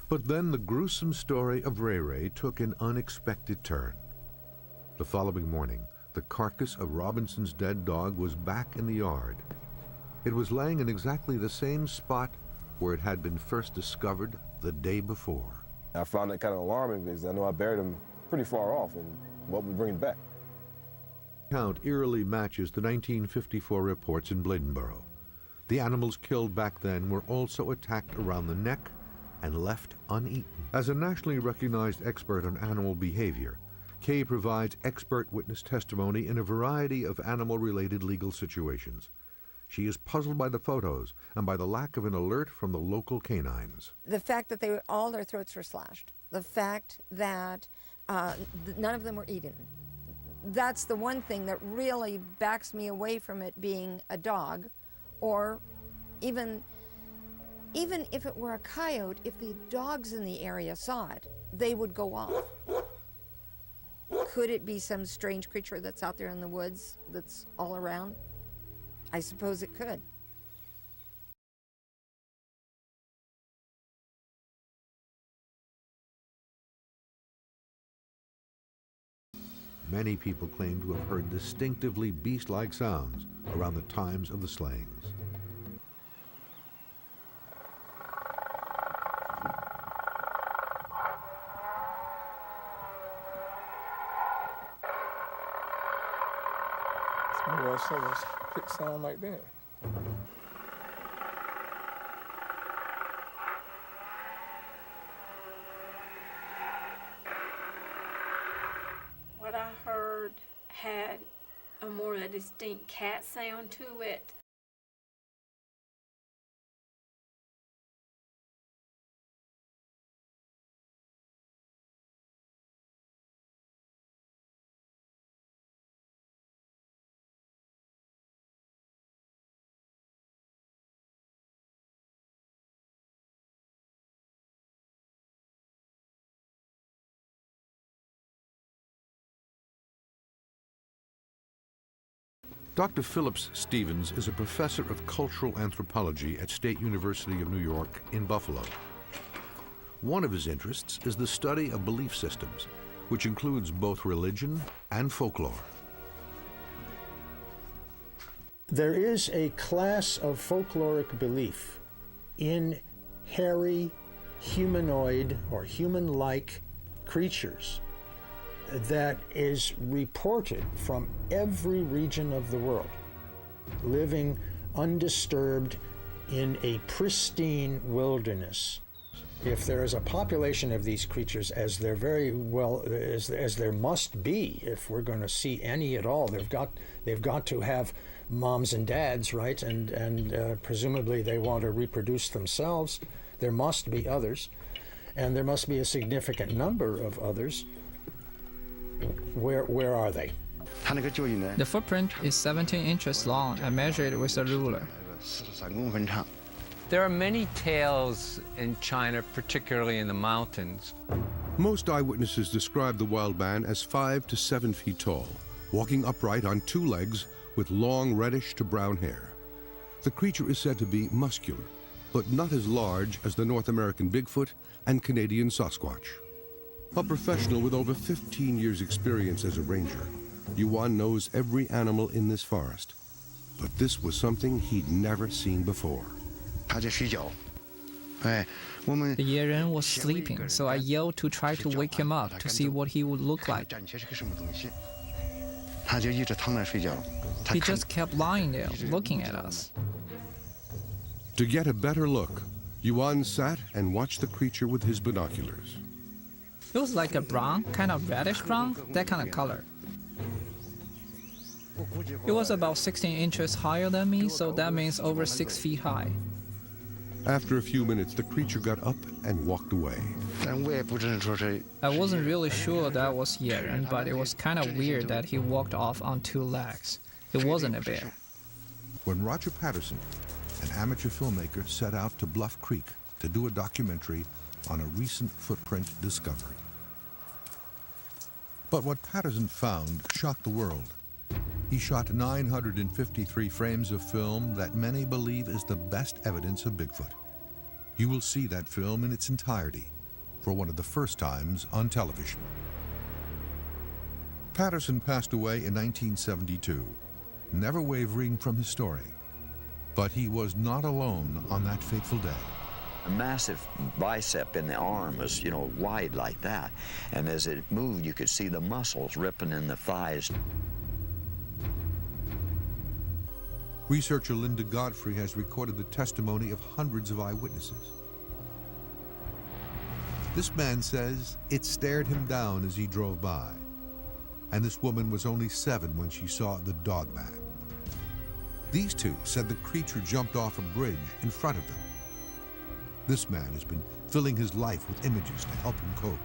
But then the gruesome story of Ray Ray took an unexpected turn. The following morning, the carcass of Robinson's dead dog was back in the yard. It was laying in exactly the same spot where it had been first discovered the day before. I found that kind of alarming because I know I buried him pretty far off, and what would bring him back? Count eerily matches the 1954 reports in Bladenboro. The animals killed back then were also attacked around the neck and left uneaten. As a nationally recognized expert on animal behavior, Kay provides expert witness testimony in a variety of animal-related legal situations. She is puzzled by the photos and by the lack of an alert from the local canines. The fact that all their throats were slashed, the fact that none of them were eaten, that's the one thing that really backs me away from it being a dog, or even if it were a coyote, if the dogs in the area saw it, they would go off. Could it be some strange creature that's out there in the woods that's all around? I suppose it could. Many people claim to have heard distinctively beast-like sounds around the times of the slayings. Quick sound like that. What I heard had a more distinct cat sound to it. Dr. Phillips Stevens is a professor of cultural anthropology at State University of New York in Buffalo. One of his interests is the study of belief systems, which includes both religion and folklore. There is a class of folkloric belief in hairy, humanoid, or human-like creatures that is reported from every region of the world, living undisturbed in a pristine wilderness. If there is a population of these creatures, as there very well as there must be, if we're going to see any at all, they've got to have moms and dads, right? And presumably they want to reproduce themselves. There must be others, and there must be a significant number of others. Where are they? The footprint is 17 inches long and measured with a ruler. There are many tales in China, particularly in the mountains. Most eyewitnesses describe the wild man as 5 to 7 feet tall, walking upright on 2 legs with long reddish to brown hair. The creature is said to be muscular, but not as large as the North American Bigfoot and Canadian Sasquatch. A professional with over 15 years' experience as a ranger, Yuan knows every animal in this forest. But this was something he'd never seen before. The Yeren was sleeping, so I yelled to try to wake him up to see what he would look like. He just kept lying there, looking at us. To get a better look, Yuan sat and watched the creature with his binoculars. It was like a brown, kind of reddish brown, that kind of color. It was about 16 inches higher than me, so that means over 6 feet high. After a few minutes, the creature got up and walked away. I wasn't really sure that was Yeren, but it was kind of weird that he walked off on two legs. It wasn't a bear. When Roger Patterson, an amateur filmmaker, set out to Bluff Creek to do a documentary on a recent footprint discovery. But what Patterson found shocked the world. He shot 953 frames of film that many believe is the best evidence of Bigfoot. You will see that film in its entirety for one of the first times on television. Patterson passed away in 1972, never wavering from his story. But he was not alone on that fateful day. A massive bicep in the arm was, wide like that. And as it moved, you could see the muscles ripping in the thighs. Researcher Linda Godfrey has recorded the testimony of hundreds of eyewitnesses. This man says it stared him down as he drove by. And this woman was only 7 when she saw the dog man. These two said the creature jumped off a bridge in front of them. This man has been filling his life with images to help him cope.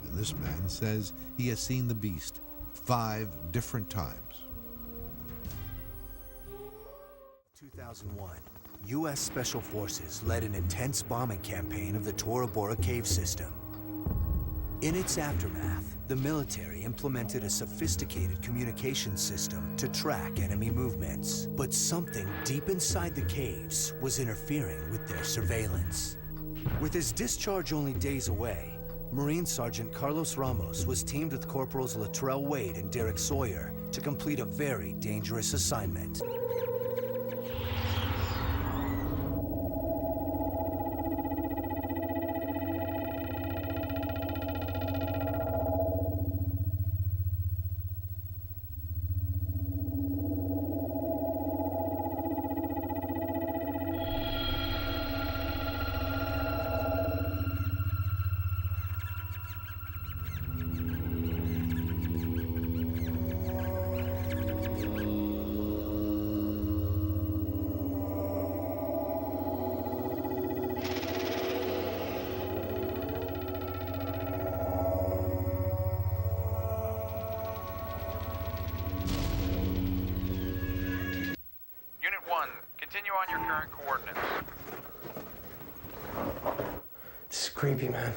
And this man says he has seen the beast 5 different times. 2001, U.S. Special Forces led an intense bombing campaign of the Tora Bora cave system. In its aftermath, the military implemented a sophisticated communication system to track enemy movements. But something deep inside the caves was interfering with their surveillance. With his discharge only days away, Marine Sergeant Carlos Ramos was teamed with Corporals Latrell Wade and Derek Sawyer to complete a very dangerous assignment. Continue on your current coordinates. This is creepy, man.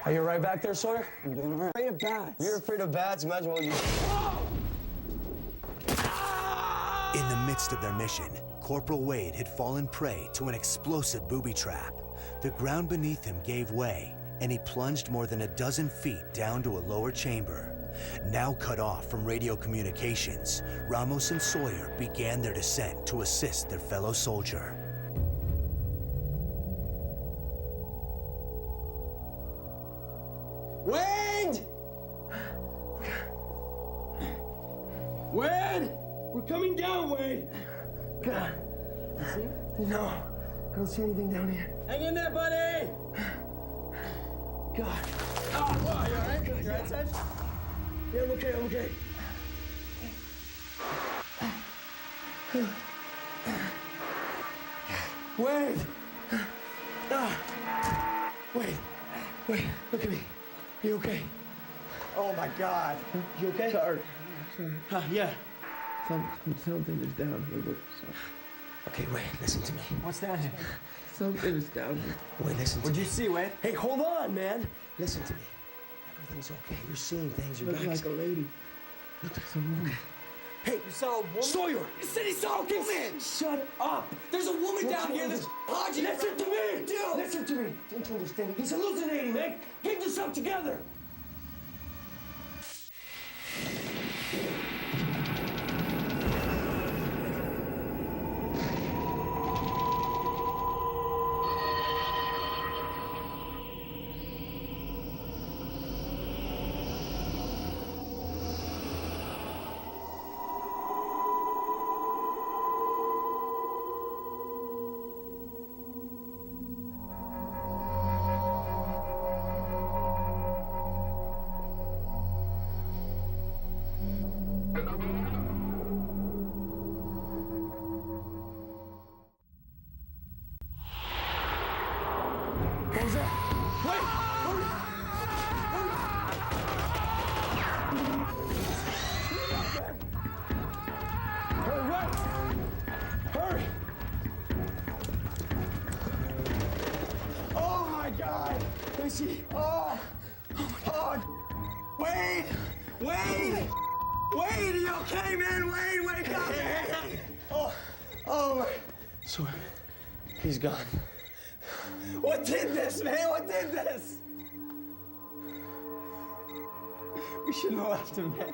Are you right back there, Sawyer? I'm doing all right. Afraid of bats. You're afraid of bats? Imagine what you... In the midst of their mission, Corporal Wade had fallen prey to an explosive booby trap. The ground beneath him gave way, and he plunged more than a dozen feet down to a lower chamber. Now cut off from radio communications, Ramos and Sawyer began their descent to assist their fellow soldier. Wade! Wade! We're coming down, Wade! God. You see him? No. I don't see anything down here. Hang in there, buddy! God. Oh, you all right? You all right, Sarge? Yeah, I'm okay, I'm okay. Wade! Wait, look at me. Are you okay? Oh my God. You okay? Sorry. Yeah. Something is down here. Okay, Wade, listen to me. What's down here? Something is down here. Wait, listen to me. What'd you see, Wade? Hey, hold on, man. Listen to me. Everything's okay. You're seeing things. You're back. Like a lady. Looks like some woman. Hey, you saw a woman? Sawyer! He said he saw a woman! Shut up! There's a woman down here that's dodging. Listen to me! Dude! Listen to me! Don't you understand? He's hallucinating, man! Get yourself together! Hurry! Oh my God! Is he? Oh my God! Wade! Wade! Wade, are you okay, man? Wade, wake up! Oh my! So, he's gone. What did this, man? What did this? We shouldn't have left him, man.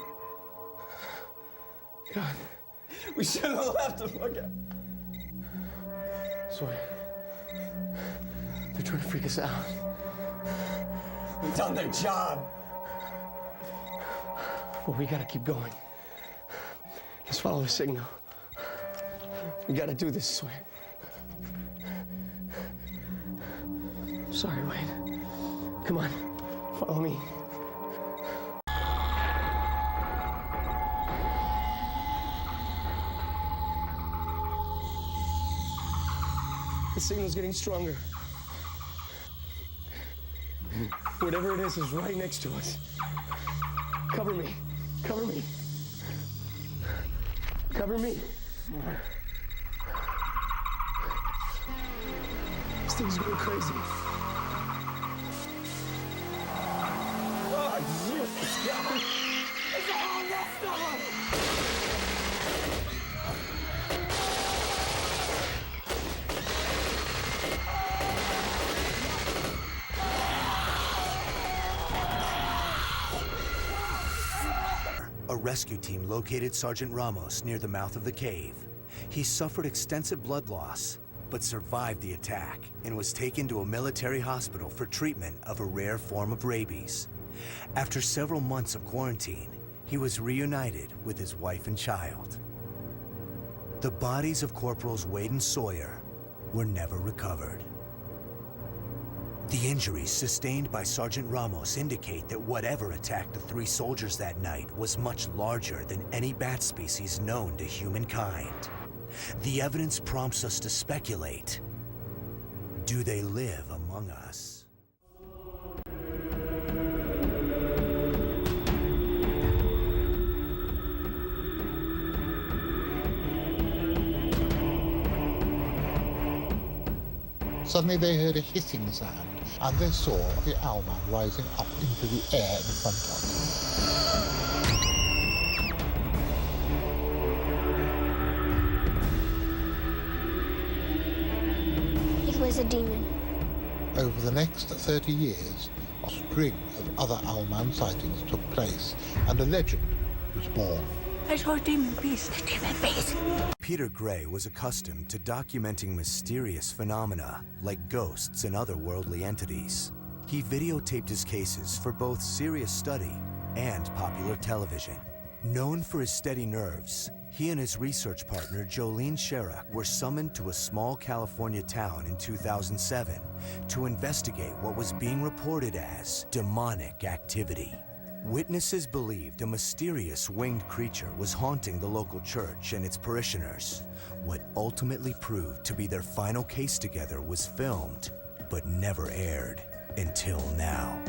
God, we shouldn't have left him. Look at. Sorry. They're trying to freak us out. They've done their job. Well, we gotta keep going. Let's follow the signal. We gotta do this, Sawyer. Sorry, Wayne. Come on, follow me. The signal's getting stronger. Whatever it is right next to us. Cover me. Cover me. Cover me. This thing's going crazy. Oh, Jesus God! It's a whole nest of them! A rescue team located Sergeant Ramos near the mouth of the cave. He suffered extensive blood loss, but survived the attack and was taken to a military hospital for treatment of a rare form of rabies. After several months of quarantine, he was reunited with his wife and child. The bodies of Corporals Wade and Sawyer were never recovered. The injuries sustained by Sergeant Ramos indicate that whatever attacked the three soldiers that night was much larger than any bat species known to humankind. The evidence prompts us to speculate. Do they live among us? Suddenly they heard a hissing sound, and they saw the owlman rising up into the air in front of them. It was a demon. Over the next 30 years, a string of other owlman sightings took place, and a legend was born. I saw a demon beast. The demon beast. Peter Gray was accustomed to documenting mysterious phenomena like ghosts and other worldly entities. He videotaped his cases for both serious study and popular television. Known for his steady nerves, he and his research partner Jolene Sherrock were summoned to a small California town in 2007 to investigate what was being reported as demonic activity. Witnesses believed a mysterious winged creature was haunting the local church and its parishioners. What ultimately proved to be their final case together was filmed, but never aired until now.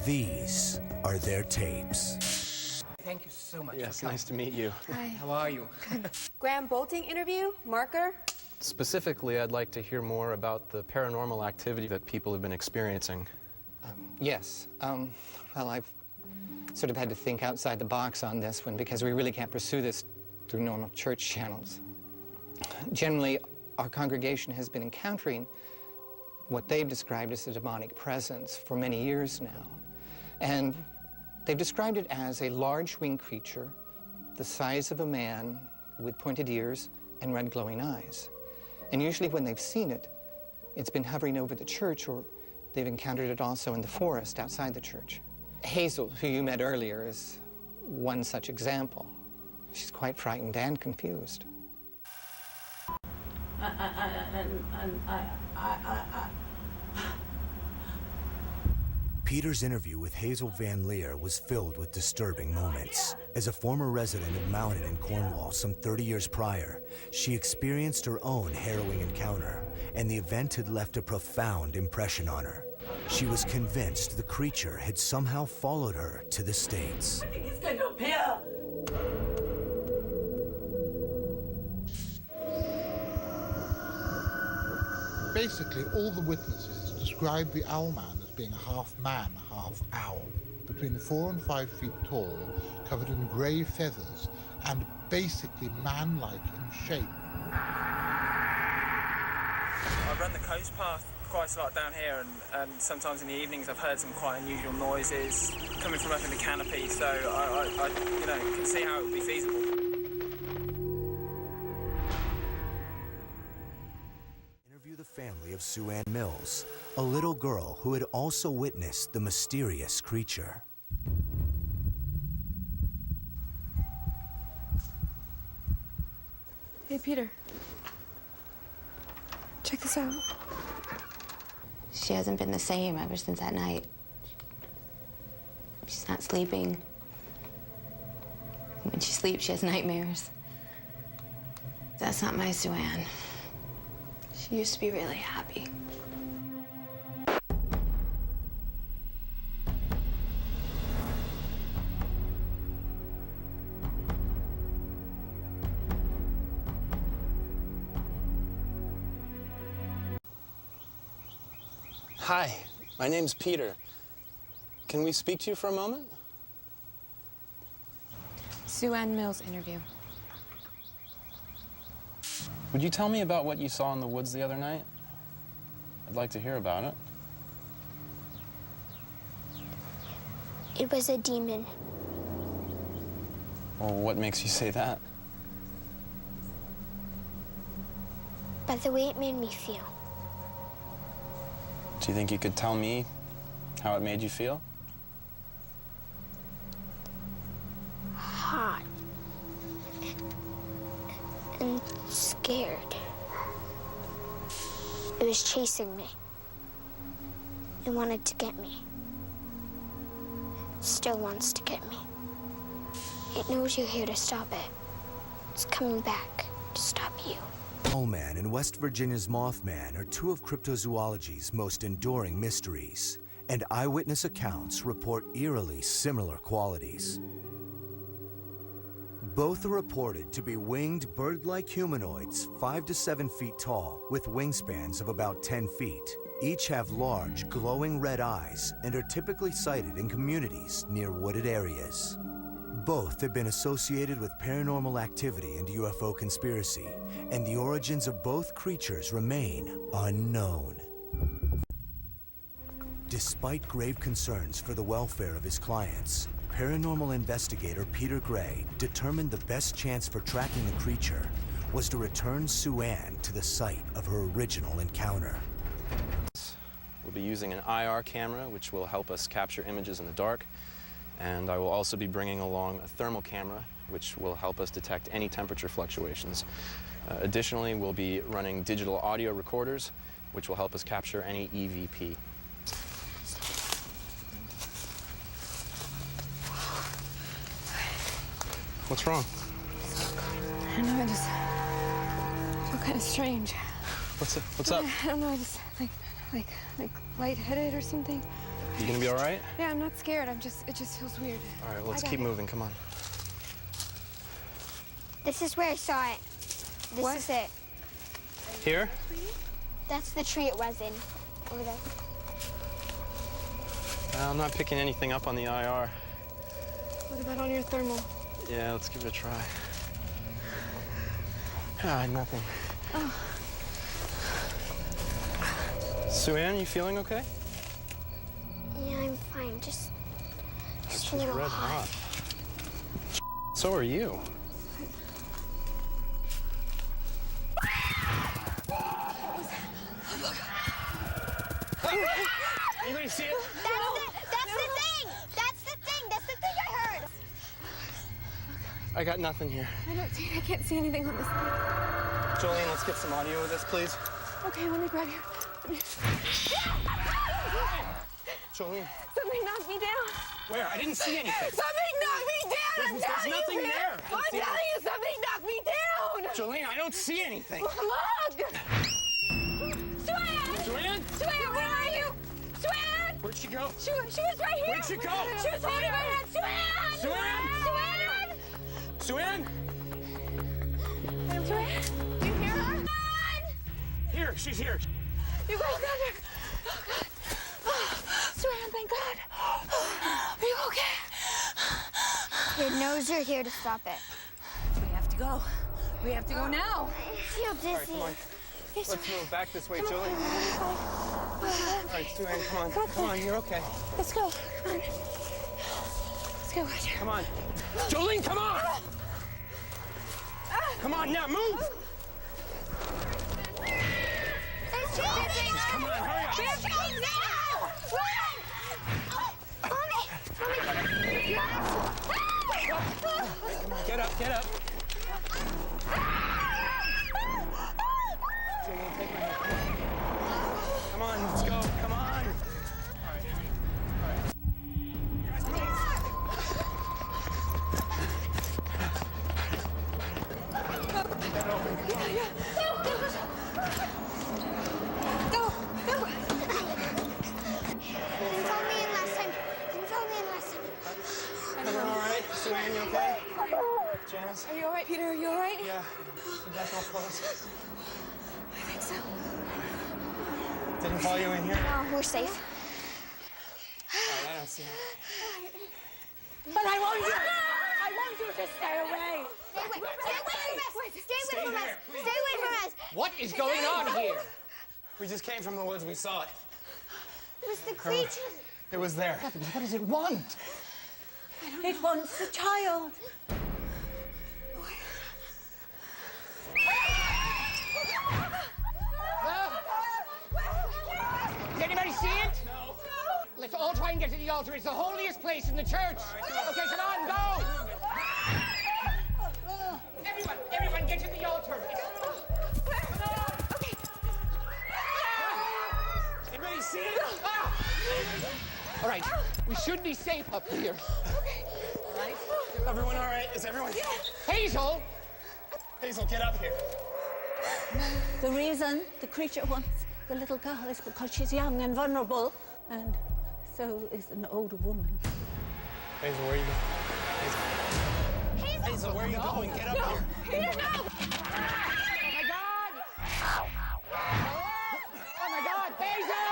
These are their tapes. Thank you so much. Yes, nice to meet you. Hi. How are you? Graham Bolting interview, marker. Specifically, I'd like to hear more about the paranormal activity that people have been experiencing. Yes. Well, I've sort of had to think outside the box on this one because we really can't pursue this through normal church channels. Generally, our congregation has been encountering what they've described as a demonic presence for many years now. And they've described it as a large winged creature the size of a man with pointed ears and red glowing eyes. And usually when they've seen it, it's been hovering over the church, or they've encountered it also in the forest outside the church. Hazel, who you met earlier, is one such example. She's quite frightened and confused. Peter's interview with Hazel Van Leer was filled with disturbing moments. As a former resident of Mountain in Cornwall some 30 years prior, she experienced her own harrowing encounter, and the event had left a profound impression on her. she was convinced the creature had somehow followed her to the States. I think he's going to appear. Basically, all the witnesses describe the owl man as being half man, half owl, between 4 and 5 feet tall, covered in grey feathers, and basically man-like in shape. I run the coast path quite a lot down here, and sometimes in the evenings I've heard some quite unusual noises coming from up in the canopy, so I can see how it would be feasible. Interview the family of Sue Ann Mills, a little girl who had also witnessed the mysterious creature. Hey, Peter. Check this out. She hasn't been the same ever since that night. She's not sleeping. When she sleeps, she has nightmares. That's not my Sue Ann. She used to be really happy. Hi, my name's Peter. Can we speak to you for a moment? Sue Ann Mills interview. Would you tell me about what you saw in the woods the other night? I'd like to hear about it. It was a demon. Well, what makes you say that? By the way it made me feel. Do you think you could tell me how it made you feel? Hot. And scared. It was chasing me. It wanted to get me. It still wants to get me. It knows you're here to stop it. It's coming back to stop you. Owlman and West Virginia's Mothman are two of cryptozoology's most enduring mysteries, and eyewitness accounts report eerily similar qualities. Both are reported to be winged bird-like humanoids 5 to 7 feet tall with wingspans of about 10 feet. Each have large, glowing red eyes and are typically sighted in communities near wooded areas. Both have been associated with paranormal activity and UFO conspiracy, and the origins of both creatures remain unknown. Despite grave concerns for the welfare of his clients, paranormal investigator Peter Gray determined the best chance for tracking the creature was to return Sue Ann to the site of her original encounter. We'll be using an IR camera, which will help us capture images in the dark. And I will also be bringing along a thermal camera, which will help us detect any temperature fluctuations. Additionally, we'll be running digital audio recorders, which will help us capture any EVP. What's wrong? I don't know, I just feel kind of strange. What's up? I don't know, I just like lightheaded or something. You gonna be all right? Yeah, I'm not scared. It just feels weird. All right, let's keep moving. Come on. This is where I saw it. This is it. Here? That's the tree it was in. Over there. I'm not picking anything up on the IR. What about on your thermal? Yeah, let's give it a try. Ah, nothing. Oh. Sue Ann, you feeling okay? Yeah, I'm fine. Just a little red hot. So are you. Anybody see it? That's the thing! That's the thing I heard! I got nothing here. I can't see anything on this thing. Jolene, let's get some audio of this, please. Okay, let me grab you. Jolene. Something knocked me down. Where? I didn't see anything. Something knocked me down! There's nothing there. I'm telling you, something knocked me down! Jolene, I don't see anything. Look! Sue Ann! Joanne? Sue Ann, where are you? Sue Ann! Where'd she go? She was right here. Where'd she go? She was holding my hand. Suanne! Suanne! Do you hear her? Here, she's here. You guys got her. Oh, God. Oh, Suanne, thank God. Are you okay? It knows you're here to stop it. We have to go. We have to go now. I feel dizzy. All right, come on. Yes, Let's move back this way, Julie. All right, Suanne, come on. Come on, you're okay. Let's go. Come on. Let's go, Roger. Come on. Jolene, come on! Come on, now, move! It's Just come on, hurry up. Let's go now! Come on, get up, get up. Jolene, take my hand. Come on, let's go. Come on. All right. All right. Guys, move. Get over. Yeah. Go. Didn't follow me in last time. Everyone all right? Suanne, you okay? Janice? Are you all right, Peter? Are you all right? Yeah. You guys all close? I think so. Didn't follow you in here? No, we're safe. All right, I don't see it. But I want you to stay away. Stay away from us. What is going on here? We just came from the woods. We saw it. It was the creature. It was there. What does it want? It wants the child. Does anybody see it? No. Let's all try and get to the altar. It's the holiest place in the church. Okay, come on, go! Everyone, get to the altar. Anybody see it? All right, we should be safe up here. All right. Everyone all right? Is everyone? Hazel! Hazel, get up here. The reason the creature wants the little girl is because she's young and vulnerable, and so is an older woman. Hazel, where are you going? Hazel, where are you going? Get up here. Peter, no! Oh my God, Hazel!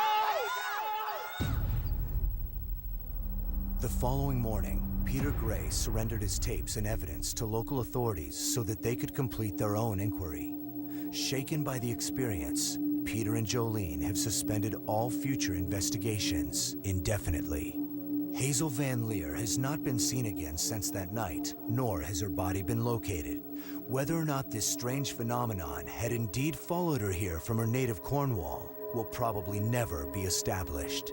The following morning, Peter Gray surrendered his tapes and evidence to local authorities so that they could complete their own inquiry. Shaken by the experience, Peter and Jolene have suspended all future investigations indefinitely. Hazel Van Leer has not been seen again since that night, nor has her body been located. Whether or not this strange phenomenon had indeed followed her here from her native Cornwall will probably never be established.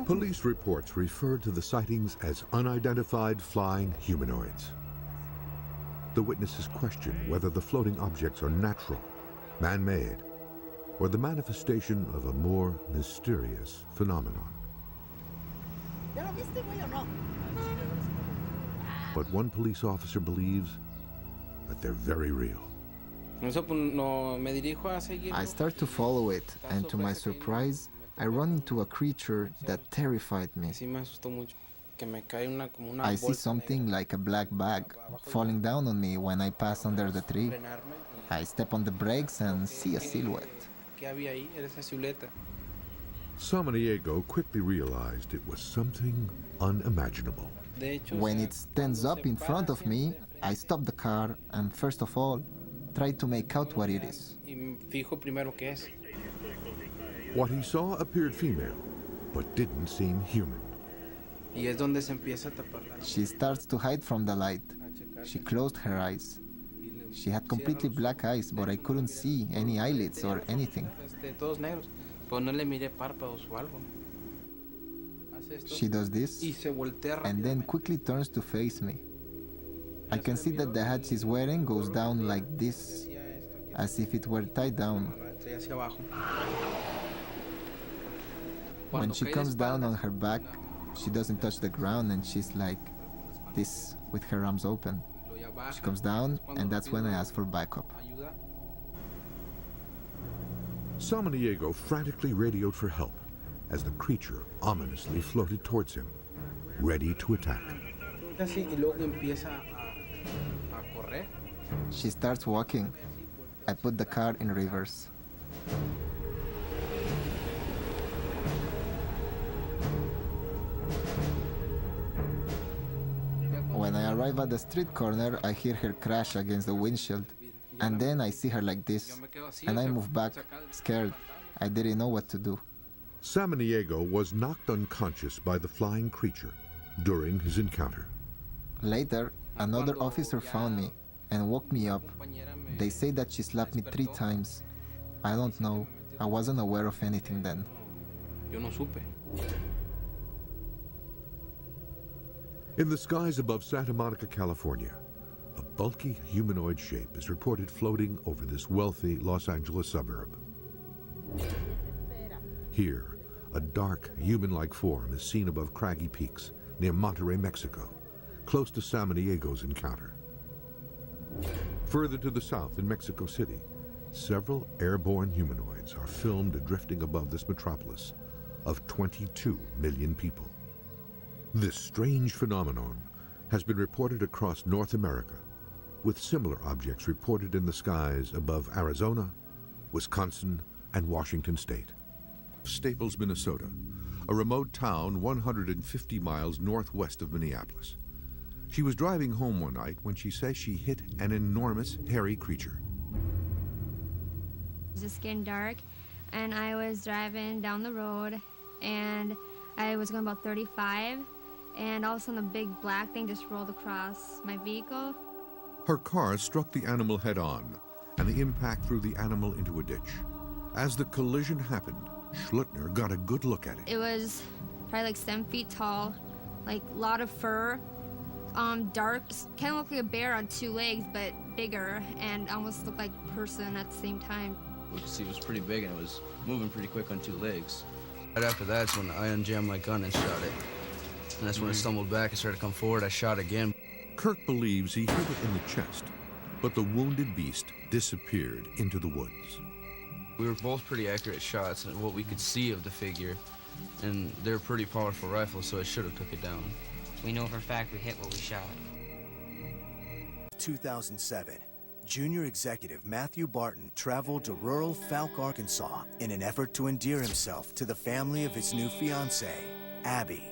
Police reports referred to the sightings as unidentified flying humanoids. The witnesses question whether the floating objects are natural, man-made, or the manifestation of a more mysterious phenomenon. But one police officer believes that they're very real. I start to follow it, and to my surprise, I run into a creature that terrified me. I see something like a black bag falling down on me when I pass under the tree. I step on the brakes and see a silhouette. Samaniego quickly realized it was something unimaginable. When it stands up in front of me, I stop the car and first of all, try to make out what it is. What he saw appeared female, but didn't seem human. She starts to hide from the light. She closed her eyes. She had completely black eyes, but I couldn't see any eyelids or anything. She does this, and then quickly turns to face me. I can see that the hat she's wearing goes down like this, as if it were tied down. When she comes down on her back, she doesn't touch the ground and she's like this with her arms open. She comes down, and that's when I ask for backup. Samaniego frantically radioed for help as the creature ominously floated towards him, ready to attack. She starts walking. I put the car in reverse. When I arrive at the street corner, I hear her crash against the windshield. And then I see her like this, and I move back, scared. I didn't know what to do. Samaniego was knocked unconscious by the flying creature during his encounter. Later, another officer found me and woke me up. They say that she slapped me 3 times. I don't know. I wasn't aware of anything then. In the skies above Santa Monica, California, a bulky humanoid shape is reported floating over this wealthy Los Angeles suburb. Here, a dark, human-like form is seen above craggy peaks near Monterrey, Mexico, close to Samaniego's encounter. Further to the south in Mexico City, several airborne humanoids are filmed drifting above this metropolis of 22 million people. This strange phenomenon has been reported across North America, with similar objects reported in the skies above Arizona, Wisconsin, and Washington State. Staples, Minnesota, a remote town 150 miles northwest of Minneapolis. She was driving home one night when she says she hit an enormous hairy creature. It was just getting dark, and I was driving down the road, and I was going about 35, and all of a sudden a big black thing just rolled across my vehicle. Her car struck the animal head-on, and the impact threw the animal into a ditch. As the collision happened, Schlutner got a good look at it. It was probably like 7 feet tall, like a lot of fur, dark, kind of looked like a bear on 2 legs, but bigger, and almost looked like a person at the same time. We could see it was pretty big, and it was moving pretty quick on 2 legs. Right after that's when I unjammed my gun and shot it. And that's when it stumbled back and started to come forward. I shot again. Kirk believes he hit it in the chest, but the wounded beast disappeared into the woods. We were both pretty accurate shots at what we could see of the figure, and they're pretty powerful rifles, so it should have took it down. We know for a fact we hit what we shot. 2007, junior executive Matthew Barton traveled to rural Falk, Arkansas in an effort to endear himself to the family of his new fiancée, Abby.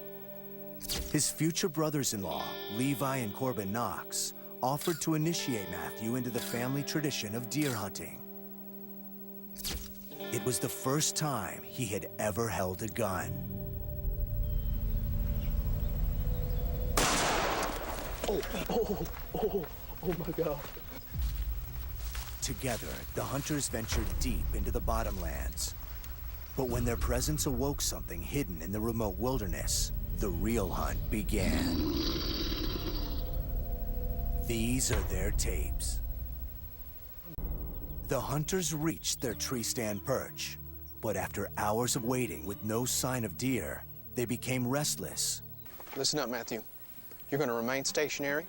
His future brothers-in-law, Levi and Corbin Knox, offered to initiate Matthew into the family tradition of deer hunting. It was the first time he had ever held a gun. Oh my God. Together, the hunters ventured deep into the bottomlands. But when their presence awoke something hidden in the remote wilderness, the real hunt began. These are their tapes. The hunters reached their tree stand perch, but after hours of waiting with no sign of deer, they became restless. Listen up, Matthew. You're gonna remain stationary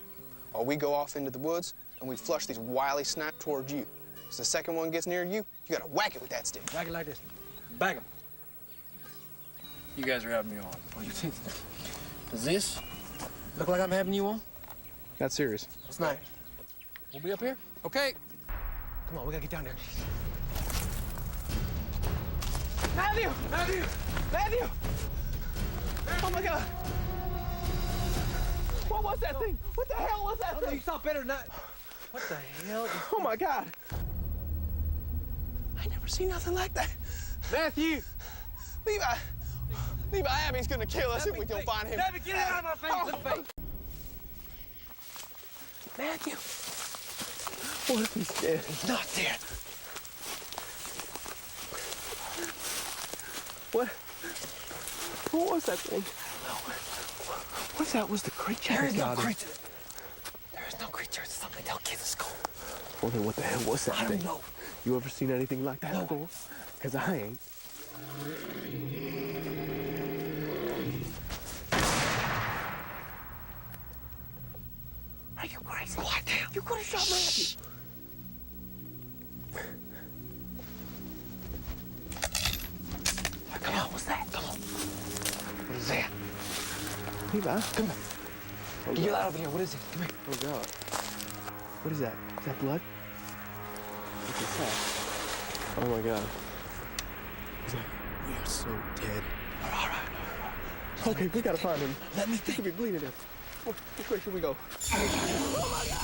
while we go off into the woods and we flush these wily snipe towards you. As the second one gets near you, you gotta whack it with that stick. Whack it like this. Bag him. You guys are having me on. What do you think? Does this look like I'm having you on? That's serious. It's not. We'll be up here? Okay. Come on, we gotta get down there. Matthew! Matthew! Matthew! Oh my God! What was that thing? What the hell was that thing? You saw better than that. What the hell? Oh my God! I never seen nothing like that. Matthew! Levi, Abby's gonna kill us if we don't find him. Abby, get out of my face! Matthew! What if he's dead? He's not dead. What was that thing? What that was the creature? There is no creature. There is no creature. It's something they'll kill us. Go. Well, then what the hell was that thing? I don't know. You ever seen anything like that before? Because I ain't. Are you crazy? crazy? Quiet down. You could have shot Matthew. Come on, what's that? Come on. What is that? Levi, come on. Oh, get out of here. What is it? Come here. Oh, God. What is that? Is that blood? What's that? Oh, my God. We are so dead. All right. Okay, we gotta find him. Let me think. He could be bleeding him. Which way should we go? Oh, my God.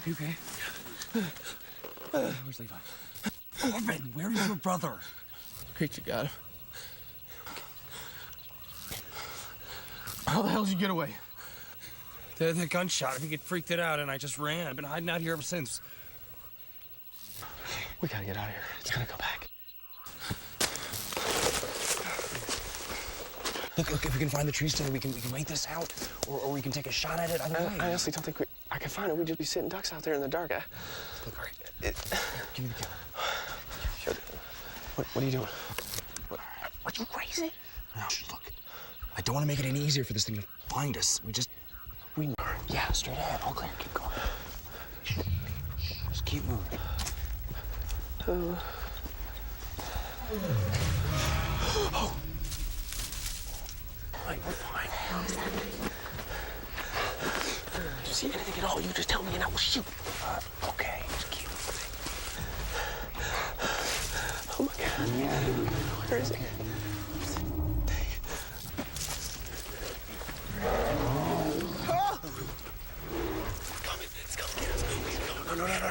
You okay? Where's Levi? Corbin, where is your brother? Creature got him. How the hell did you get away? The gunshot. I think it freaked it out, and I just ran. I've been hiding out here ever since. We gotta get out of here. It's gonna go back. Look, if we can find the tree stand, we can wait this out, or we can take a shot at it. I honestly don't think I can find it. We'd just be sitting ducks out there in the dark. Look, all right. Give me the camera. What are you doing? Are you crazy? No, look. I don't want to make it any easier for this thing to find us. We yeah, straight ahead. All clear. Keep going. Just keep moving. Oh. Fine, we're fine. How is that? If you see anything at all, you just tell me and I will shoot. Okay, just keep moving. Oh my God. Where is it?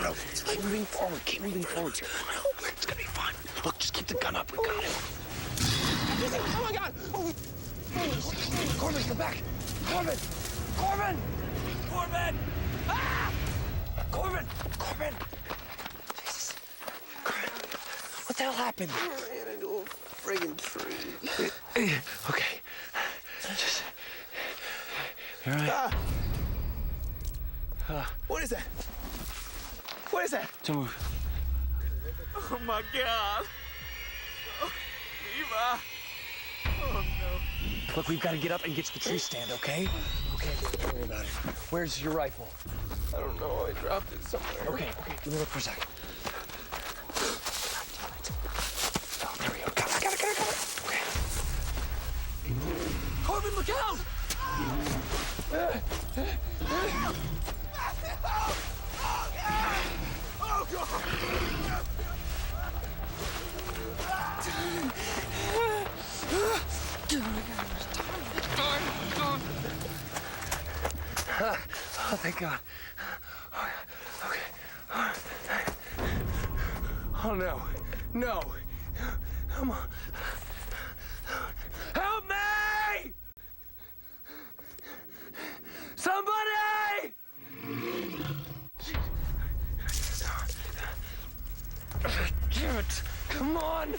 No. Just keep moving forward. Keep moving forward. It's gonna be fine. Look, just keep the gun up. We got it. Oh my God! Oh. Corbin, come back! Corbin! Ah! Corbin! Jesus. Corbin, what the hell happened? I ran into a friggin' tree. Okay. Just... You all right? What is that? What is that? Don't move. Oh my God! Oh, Levi! Oh no. Look, we've got to get up and get to the tree stand, okay? Okay, don't worry about it. Where's your rifle? I don't know. I dropped it somewhere. Okay. Let me look for a second. Oh, there we go. Got it. Okay. Corbin, look out! Oh God! Oh, thank God. Okay. Oh, no. No. Come on. Help me! Somebody! Damn it. Come on.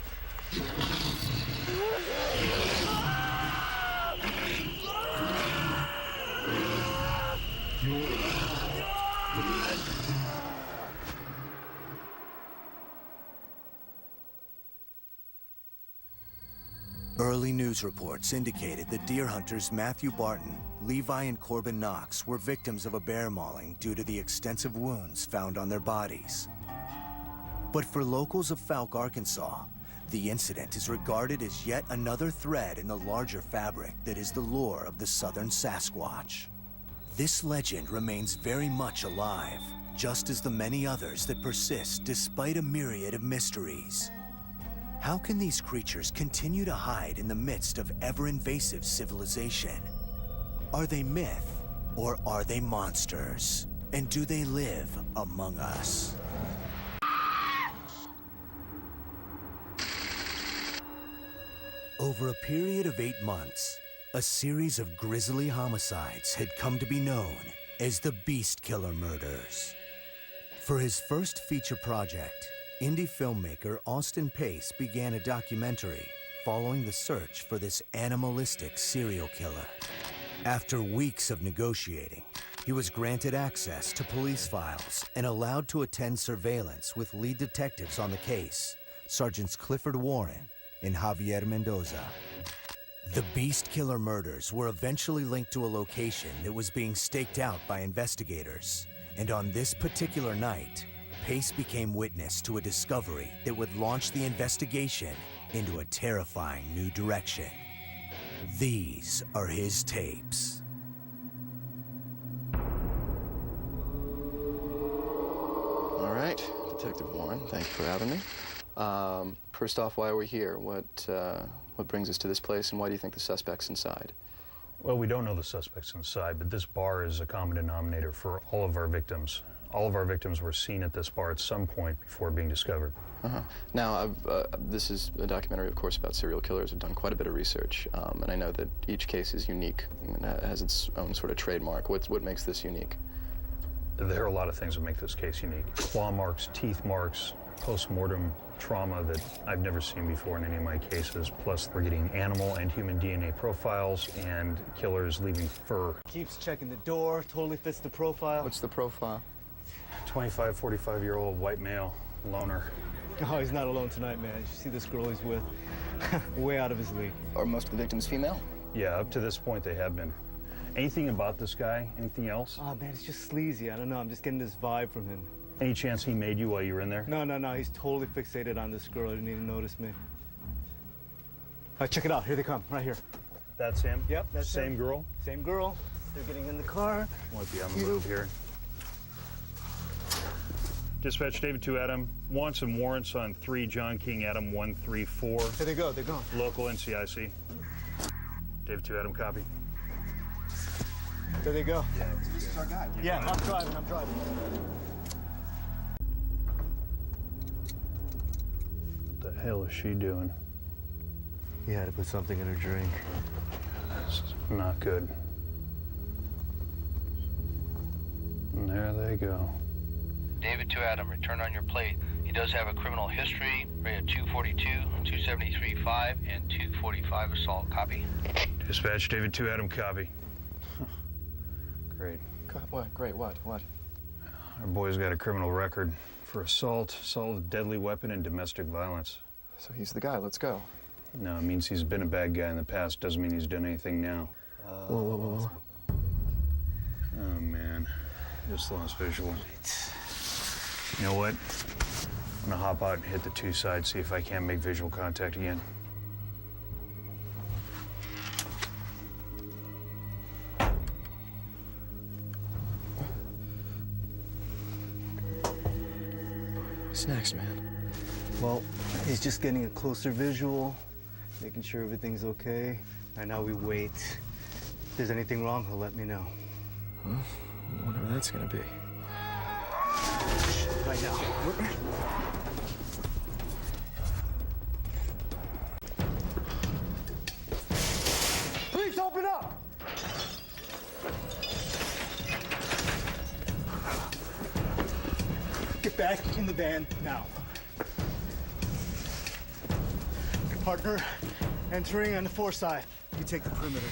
Early news reports indicated that deer hunters Matthew Barton, Levi, and Corbin Knox were victims of a bear mauling due to the extensive wounds found on their bodies. But for locals of Fouke, Arkansas, the incident is regarded as yet another thread in the larger fabric that is the lore of the southern Sasquatch. This legend remains very much alive, just as the many others that persist despite a myriad of mysteries. How can these creatures continue to hide in the midst of ever-invasive civilization? Are they myth, or are they monsters? And do they live among us? Over a period of 8 months, a series of grisly homicides had come to be known as the Beast Killer Murders. For his first feature project, indie filmmaker Austin Pace began a documentary following the search for this animalistic serial killer. After weeks of negotiating, he was granted access to police files and allowed to attend surveillance with lead detectives on the case, Sergeants Clifford Warren and Javier Mendoza. The Beast Killer murders were eventually linked to a location that was being staked out by investigators. And on this particular night, Pace became witness to a discovery that would launch the investigation into a terrifying new direction. These are his tapes. All right, Detective Warren, thank you for having me. First off, why are we here? What brings us to this place, and why do you think the suspect's inside? Well, we don't know the suspects inside, but this bar is a common denominator for all of our victims. All of our victims were seen at this bar at some point before being discovered. Now, this is a documentary, of course, about serial killers. I've done quite a bit of research, and I know that each case is unique and has its own sort of trademark. What makes this unique? There are a lot of things that make this case unique. Claw marks, teeth marks, post-mortem trauma that I've never seen before in any of my cases. Plus, we're getting animal and human DNA profiles and killers leaving fur. Keeps checking the door, totally fits the profile. What's the profile? 25, 45-year-old white male, loner. Oh, he's not alone tonight, man. You see this girl he's with? Way out of his league. Are most of the victims female? Yeah, up to this point they have been. Anything about this guy? Anything else? Oh, man, he's just sleazy. I don't know. I'm just getting this vibe from him. Any chance he made you while you were in there? No. He's totally fixated on this girl. He didn't even notice me. All right, check it out. Here they come, right here. That's him? Yep, that's Same him. girl? Same girl. They're getting in the car. Might be on the move here. Dispatch David 2 Adam, wants and warrants on 3 John King Adam 134. Here they go, they're gone. Local NCIC. David 2 Adam, copy. There they go. Yeah, this is our guy. Yeah, I'm driving. What the hell is she doing? He had to put something in her drink. This is not good. And there they go. David 2 Adam, return on your plate. He does have a criminal history, rate of 242, 273.5, and 245 assault. Copy. Dispatch David 2 Adam, copy. Great. What? Great, what? Our boy's got a criminal record for assault with a deadly weapon, and domestic violence. So he's the guy, let's go. No, it means he's been a bad guy in the past, doesn't mean he's done anything now. Whoa. Oh, man. Just lost visual. You know what? I'm gonna hop out and hit the 2 sides, see if I can't make visual contact again. What's next, man? Well, he's just getting a closer visual, making sure everything's okay. Right now we wait. If there's anything wrong, he'll let me know. Well, whatever that's gonna be. Right now. Please open up! Get back in the van now. Your partner entering on the 4 side. You take the perimeter.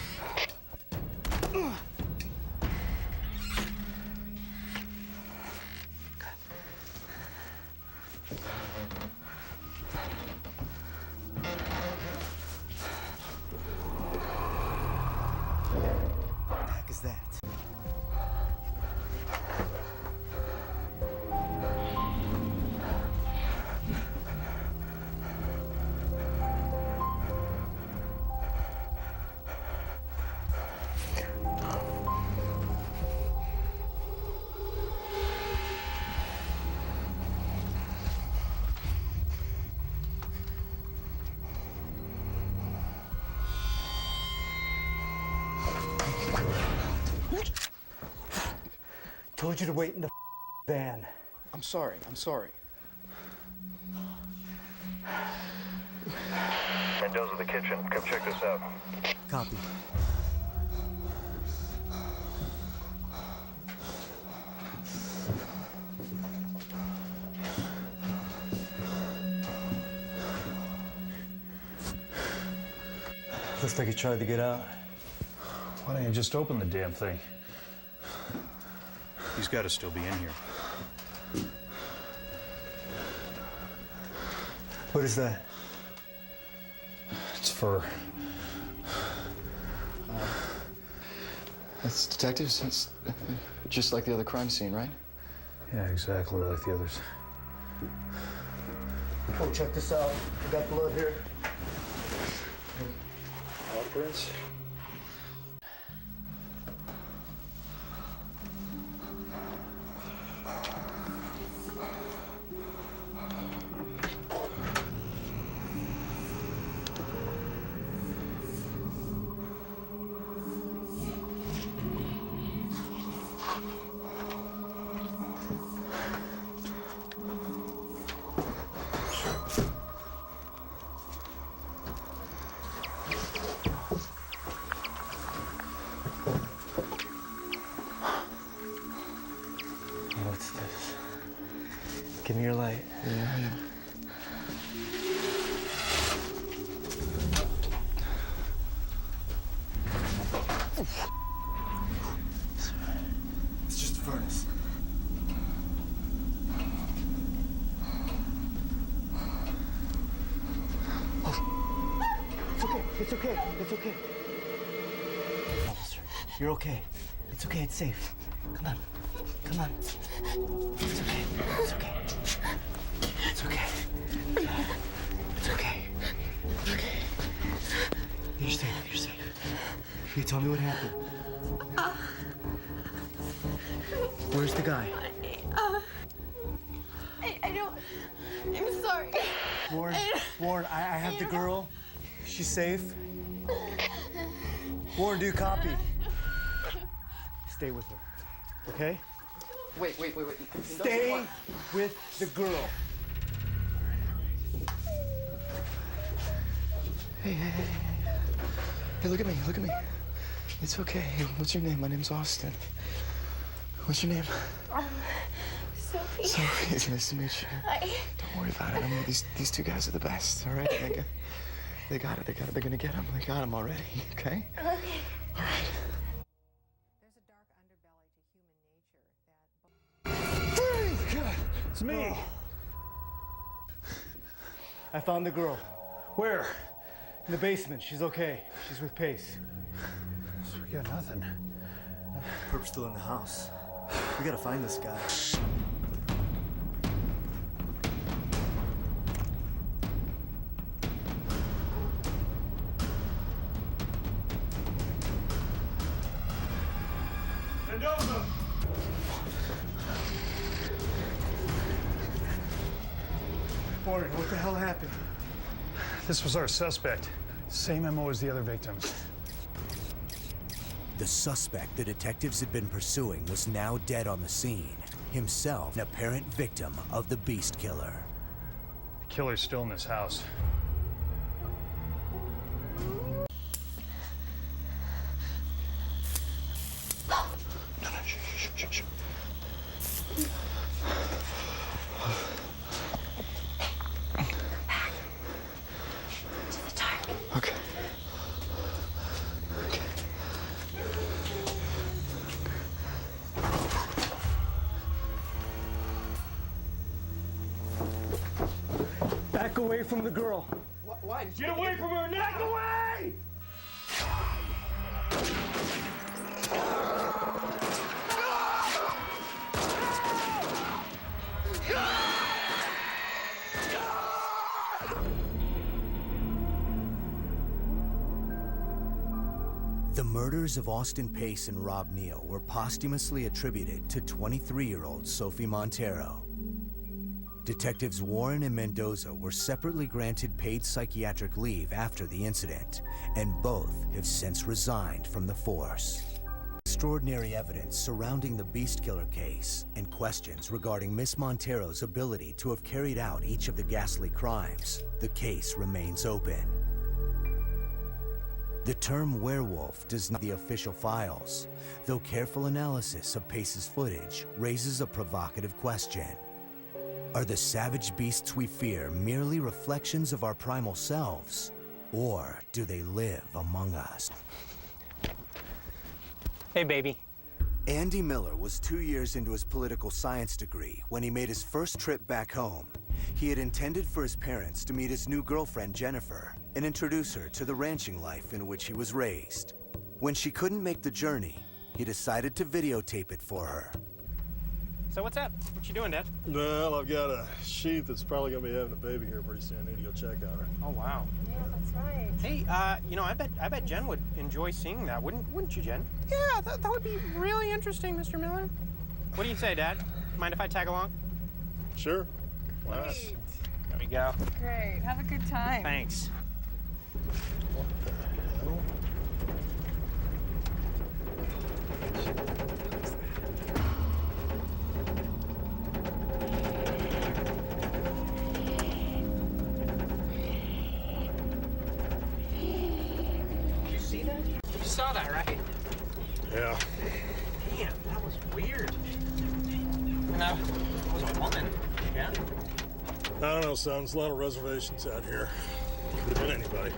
Told you to wait in the van. I'm sorry. Mendoza, the kitchen. Come check this out. Copy. Looks like he tried to get out. Why don't you just open the damn thing? He's got to still be in here. What is that? It's fur. That's detectives. It's just like the other crime scene, right? Yeah, exactly like the others. Oh, check this out. I got blood here. Prints. What's this? Give me your light. Yeah. It's just a furnace. It's okay. It's okay. Officer, you're okay. It's okay. It's safe. Come on. Come on. It's okay. It's okay. It's okay. It's okay. It's okay. You're safe. You're safe. You tell me what happened. Where's the guy? I don't. I'm sorry. Warren, I have the girl. She's safe. Warren, do you copy? Stay with her, okay? Wait. Stay with the girl. Hey, look at me. It's okay. Hey, what's your name? My name's Austin. What's your name? Sophie. Sophie, it's nice to meet you. Hi. Don't worry about it. I mean, these two guys are the best, all right? They got it. They're gonna get him. They got him already, okay? Okay. All right. It's me. I found the girl. Where? In the basement. She's okay. She's with Pace. So we got nothing. Perp's still in the house. We gotta find this guy. Warren, what the hell happened? This was our suspect. Same MO as the other victims. The suspect the detectives had been pursuing was now dead on the scene, himself an apparent victim of the beast killer. The killer's still in this house. Shh. Okay. Back away from the girl. Why? Get away from her! Back away! The murders of Austin Pace and Rob Neal were posthumously attributed to 23-year-old Sophie Montero. Detectives Warren and Mendoza were separately granted paid psychiatric leave after the incident, and both have since resigned from the force. Extraordinary evidence surrounding the Beast Killer case and questions regarding Miss Montero's ability to have carried out each of the ghastly crimes, the case remains open. The term werewolf does not the official files, though careful analysis of Pace's footage raises a provocative question. Are the savage beasts we fear merely reflections of our primal selves? Or do they live among us? Hey, baby. Andy Miller was 2 years into his political science degree when he made his first trip back home. He had intended for his parents to meet his new girlfriend, Jennifer, and introduce her to the ranching life in which he was raised. When she couldn't make the journey, he decided to videotape it for her. So what's up? What you doing, Dad? Well, I've got a sheep that's probably gonna be having a baby here pretty soon. I need to go check on her. Oh, wow. Yeah, that's right. Hey, you know, I bet Jen would enjoy seeing that, wouldn't you, Jen? Yeah, that would be really interesting, Mr. Miller. What do you say, Dad? Mind if I tag along? Sure. Why not? Nice. There we go. Great. Have a good time. Thanks. What the hell? Did you see that? You saw that, right? Yeah. Damn, that was weird. And that was a woman, yeah? I don't know, son. There's a lot of reservations out here. Could have been anybody.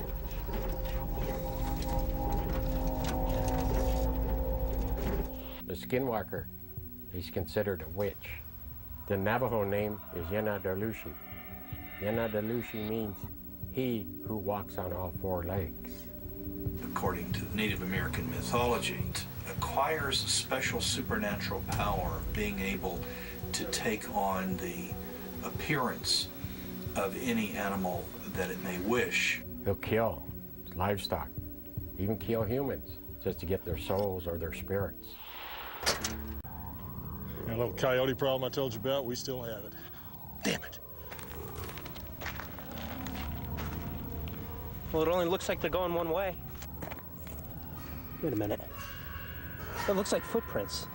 The skinwalker is considered a witch. The Navajo name is Yenadalushi. Yenadalushi means he who walks on all four legs. According to Native American mythology, it acquires a special supernatural power of being able to take on the appearance of any animal that it may wish. He'll kill livestock, even kill humans, just to get their souls or their spirits. That little coyote problem I told you about, we still have it. Damn it. Well, it only looks like they're going one way. Wait a minute. That looks like footprints.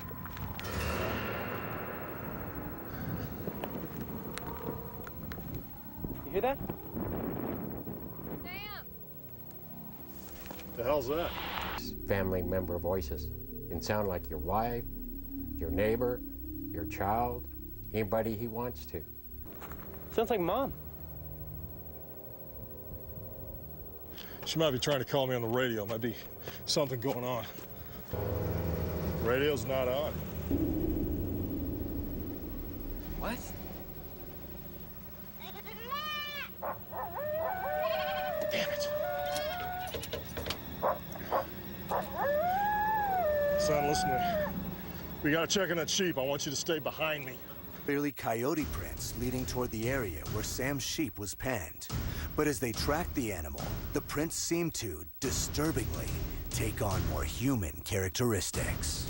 You hear that? The hell's that? Family member voices. It can sound like your wife, your neighbor, your child, anybody he wants to. Sounds like Mom. She might be trying to call me on the radio. Might be something going on. Radio's not on. What? Damn it. Son, listen to me. We gotta check on that sheep. I want you to stay behind me. Clearly coyote prints leading toward the area where Sam's sheep was penned. But as they tracked the animal, the prints seemed to, disturbingly, take on more human characteristics.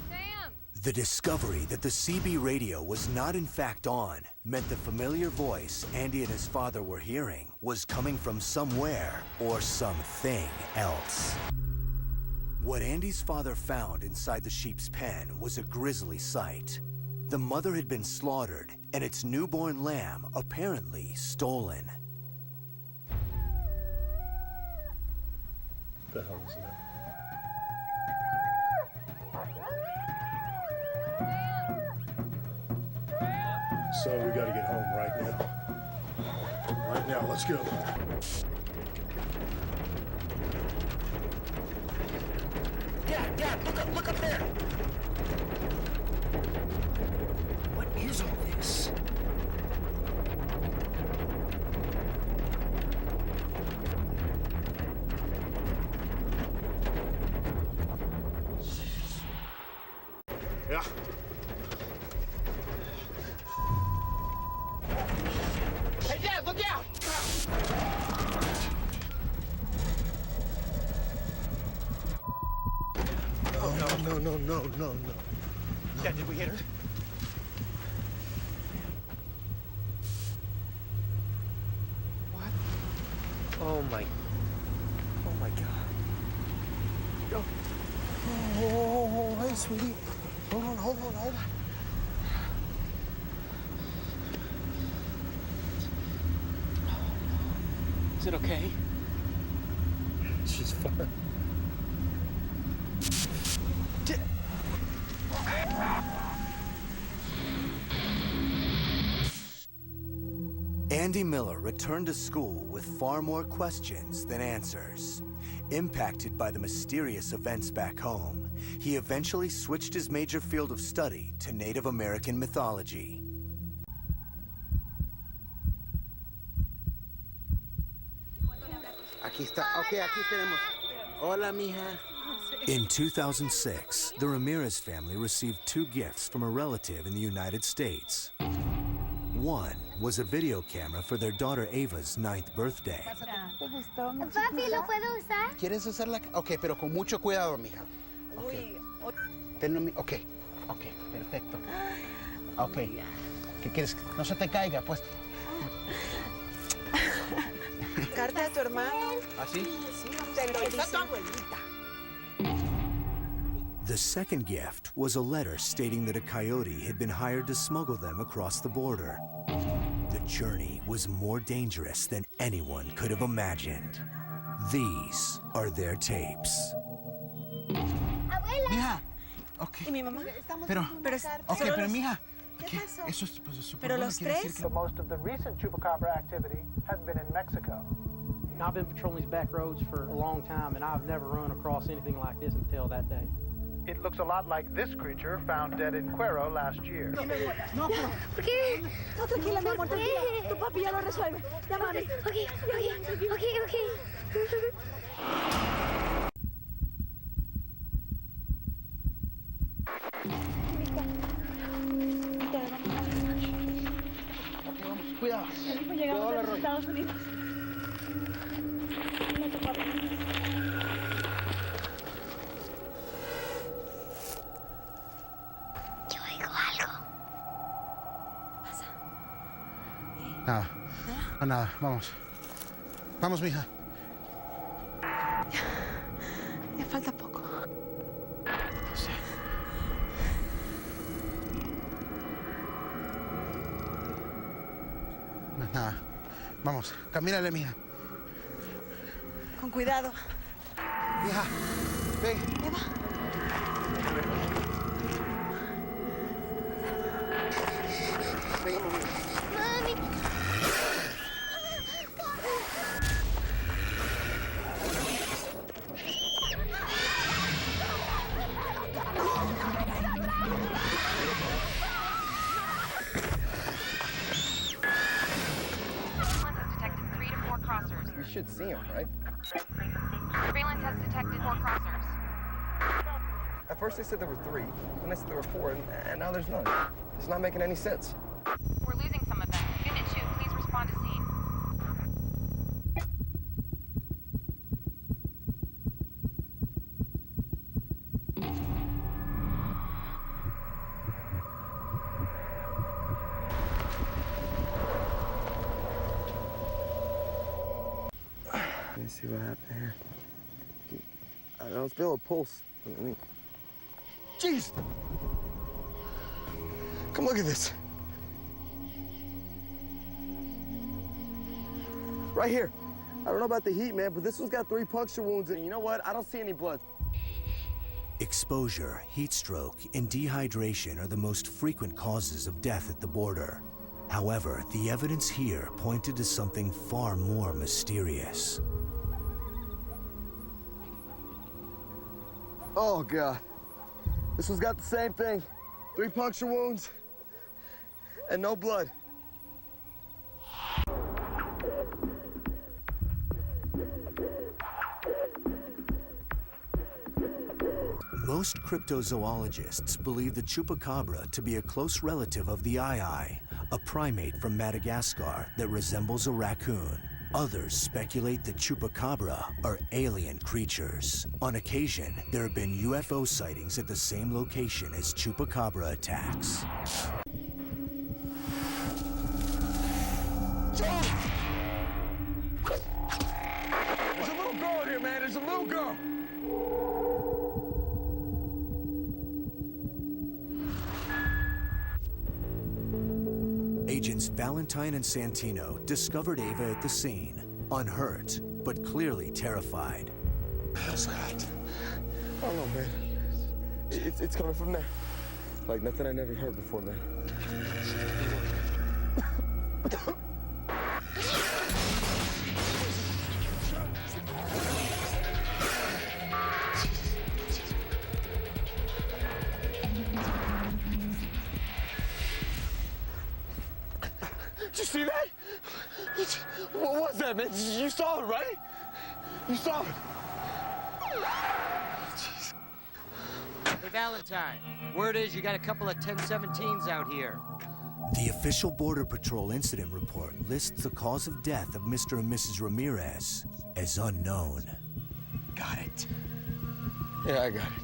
Sam! The discovery that the CB radio was not in fact on meant the familiar voice Andy and his father were hearing was coming from somewhere or something else. What Andy's father found inside the sheep's pen was a grisly sight. The mother had been slaughtered, and its newborn lamb apparently stolen. The hell is that? So we gotta get home right now. Right now, let's go. Dad, look up there. What is all this? Yeah. Hey, Dad, look out! No. Dad, did we hit her? What? Oh my God. Go. Oh, hey, sweetie. Hold on. Is it okay? She's fine. Andy Miller returned to school with far more questions than answers. Impacted by the mysterious events back home, he eventually switched his major field of study to Native American mythology. Aquí está. Okay, aquí tenemos. Hola, mija. In 2006, the Ramirez family received 2 gifts from a relative in the United States. One was a video camera for their daughter Ava's 9th birthday. Papi, ¿lo puedo usar? ¿Quieres usarla? Ok, pero con mucho cuidado, mija. Okay. Ok, perfecto. Ok. ¿Qué quieres? No se te caiga, pues. Carta de tu hermano. ¿Ah, sí? Sí, te lo dice tu abuelita. The second gift was a letter stating that a coyote had been hired to smuggle them across the border. The journey was more dangerous than anyone could have imagined. These are their tapes. Mija. Ok. ¿Y mi mamá? Pero mija. ¿Qué pasó? Eso es súper Pero bueno, los quiere decir tres. que- Most of the recent chupacabra activity has been in Mexico. I've been patrolling these back roads for a long time, and I've never run across anything like this until that day. It looks a lot like this creature found dead in Cuero last year. No, ¿qué? No, tranquila, mi amor, tranquila. Tu papi ya lo resuelve. Ya, mami. Ok. Cuidado. Llegamos a los Estados Unidos. Dile a tu papi. Yo oigo algo. Nada. No, nada. Vamos. Vamos, mija. Ya falta poco. Sí. Nada. Vamos. Camínale, mija. Con cuidado. Mija. Ven. Mami. You should see him, right? Surveillance has detected 4 crossers. At first they said there were 3, then they said there were 4, and now there's none. It's not making any sense. We're losing some of them. Unit 2, please respond to scene. Let me see what happened here. I don't feel a pulse. I mean, jeez! Come look at this. Right here. I don't know about the heat, man, but this one's got 3 puncture wounds, and you know what? I don't see any blood. Exposure, heat stroke, and dehydration are the most frequent causes of death at the border. However, the evidence here pointed to something far more mysterious. Oh, God. This one's got the same thing. 3 puncture wounds and no blood. Most cryptozoologists believe the chupacabra to be a close relative of the ii, a primate from Madagascar that resembles a raccoon. Others speculate that chupacabra are alien creatures. On occasion, there have been UFO sightings at the same location as chupacabra attacks. There's a little girl here, man. There's a little girl. Agents Valentine and Santino discovered Ava at the scene, unhurt, but clearly terrified. What the hell's that? I don't know, man. It's coming from there. Like nothing I never heard before, man. Yeah, man, you saw it, right? You saw it. Jeez. Hey, Valentine, word is you got a couple of 1017s out here. The official Border Patrol incident report lists the cause of death of Mr. and Mrs. Ramirez as unknown. Got it. Yeah, I got it.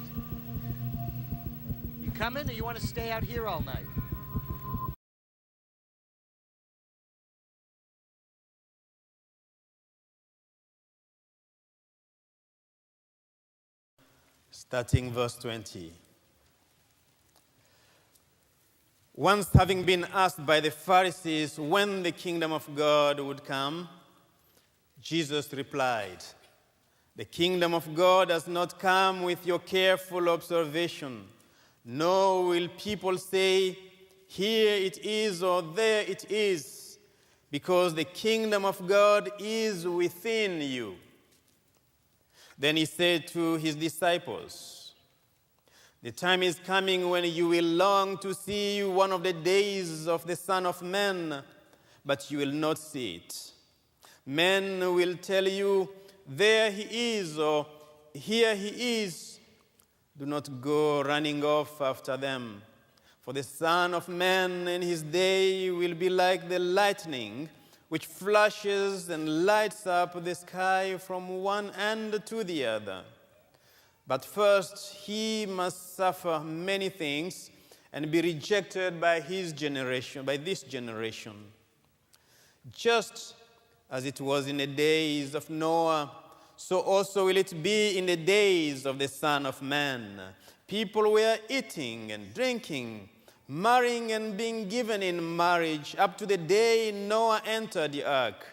You coming, or you want to stay out here all night? Starting verse 20. Once having been asked by the Pharisees when the kingdom of God would come, Jesus replied, "The kingdom of God does not come with your careful observation, nor will people say, 'Here it is,' or 'There it is,' because the kingdom of God is within you." Then he said to his disciples, "The time is coming when you will long to see one of the days of the Son of Man, but you will not see it. Men will tell you, 'There he is,' or 'Here he is.' Do not go running off after them. For the Son of Man in his day will be like the lightning, which flashes and lights up the sky from one end to the other. But first he must suffer many things and be rejected by this generation. Just as it was in the days of Noah, so also will it be in the days of the Son of Man. People were eating and drinking, marrying and being given in marriage up to the day Noah entered the ark.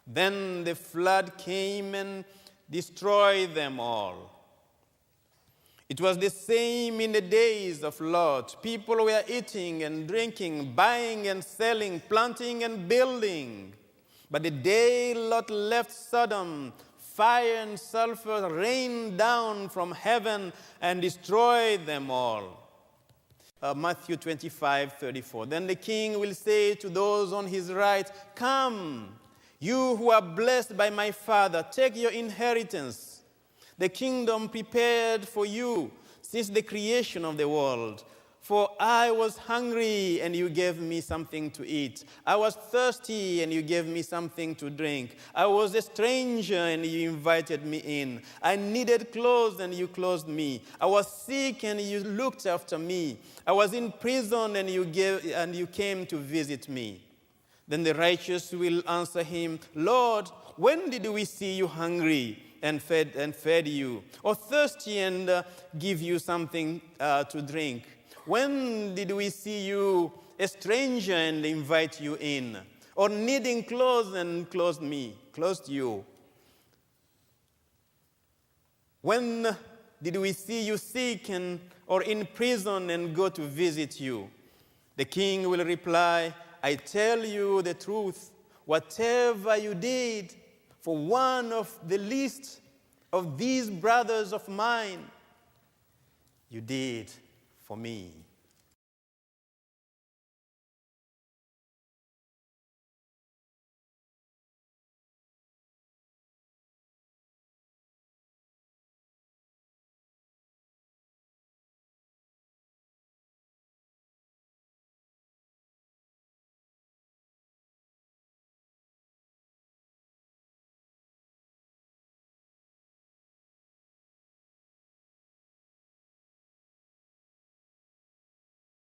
Then the flood came and destroyed them all. It was the same in the days of Lot. People were eating and drinking, buying and selling, planting and building. But the day Lot left Sodom, fire and sulfur rained down from heaven and destroyed them all. Matthew 25:34. Then the king will say to those on his right, "Come, you who are blessed by my Father, take your inheritance, the kingdom prepared for you since the creation of the world. For I was hungry, and you gave me something to eat. I was thirsty, and you gave me something to drink. I was a stranger, and you invited me in. I needed clothes, and you clothed me. I was sick, and you looked after me. I was in prison, and you came to visit me." Then the righteous will answer him, "Lord, when did we see you hungry and fed you, or thirsty and give you something to drink? When did we see you a stranger and invite you in, or needing clothes and clothed you? When did we see you sick or in prison and go to visit you?" The king will reply, "I tell you the truth, whatever you did for one of the least of these brothers of mine, you did for me."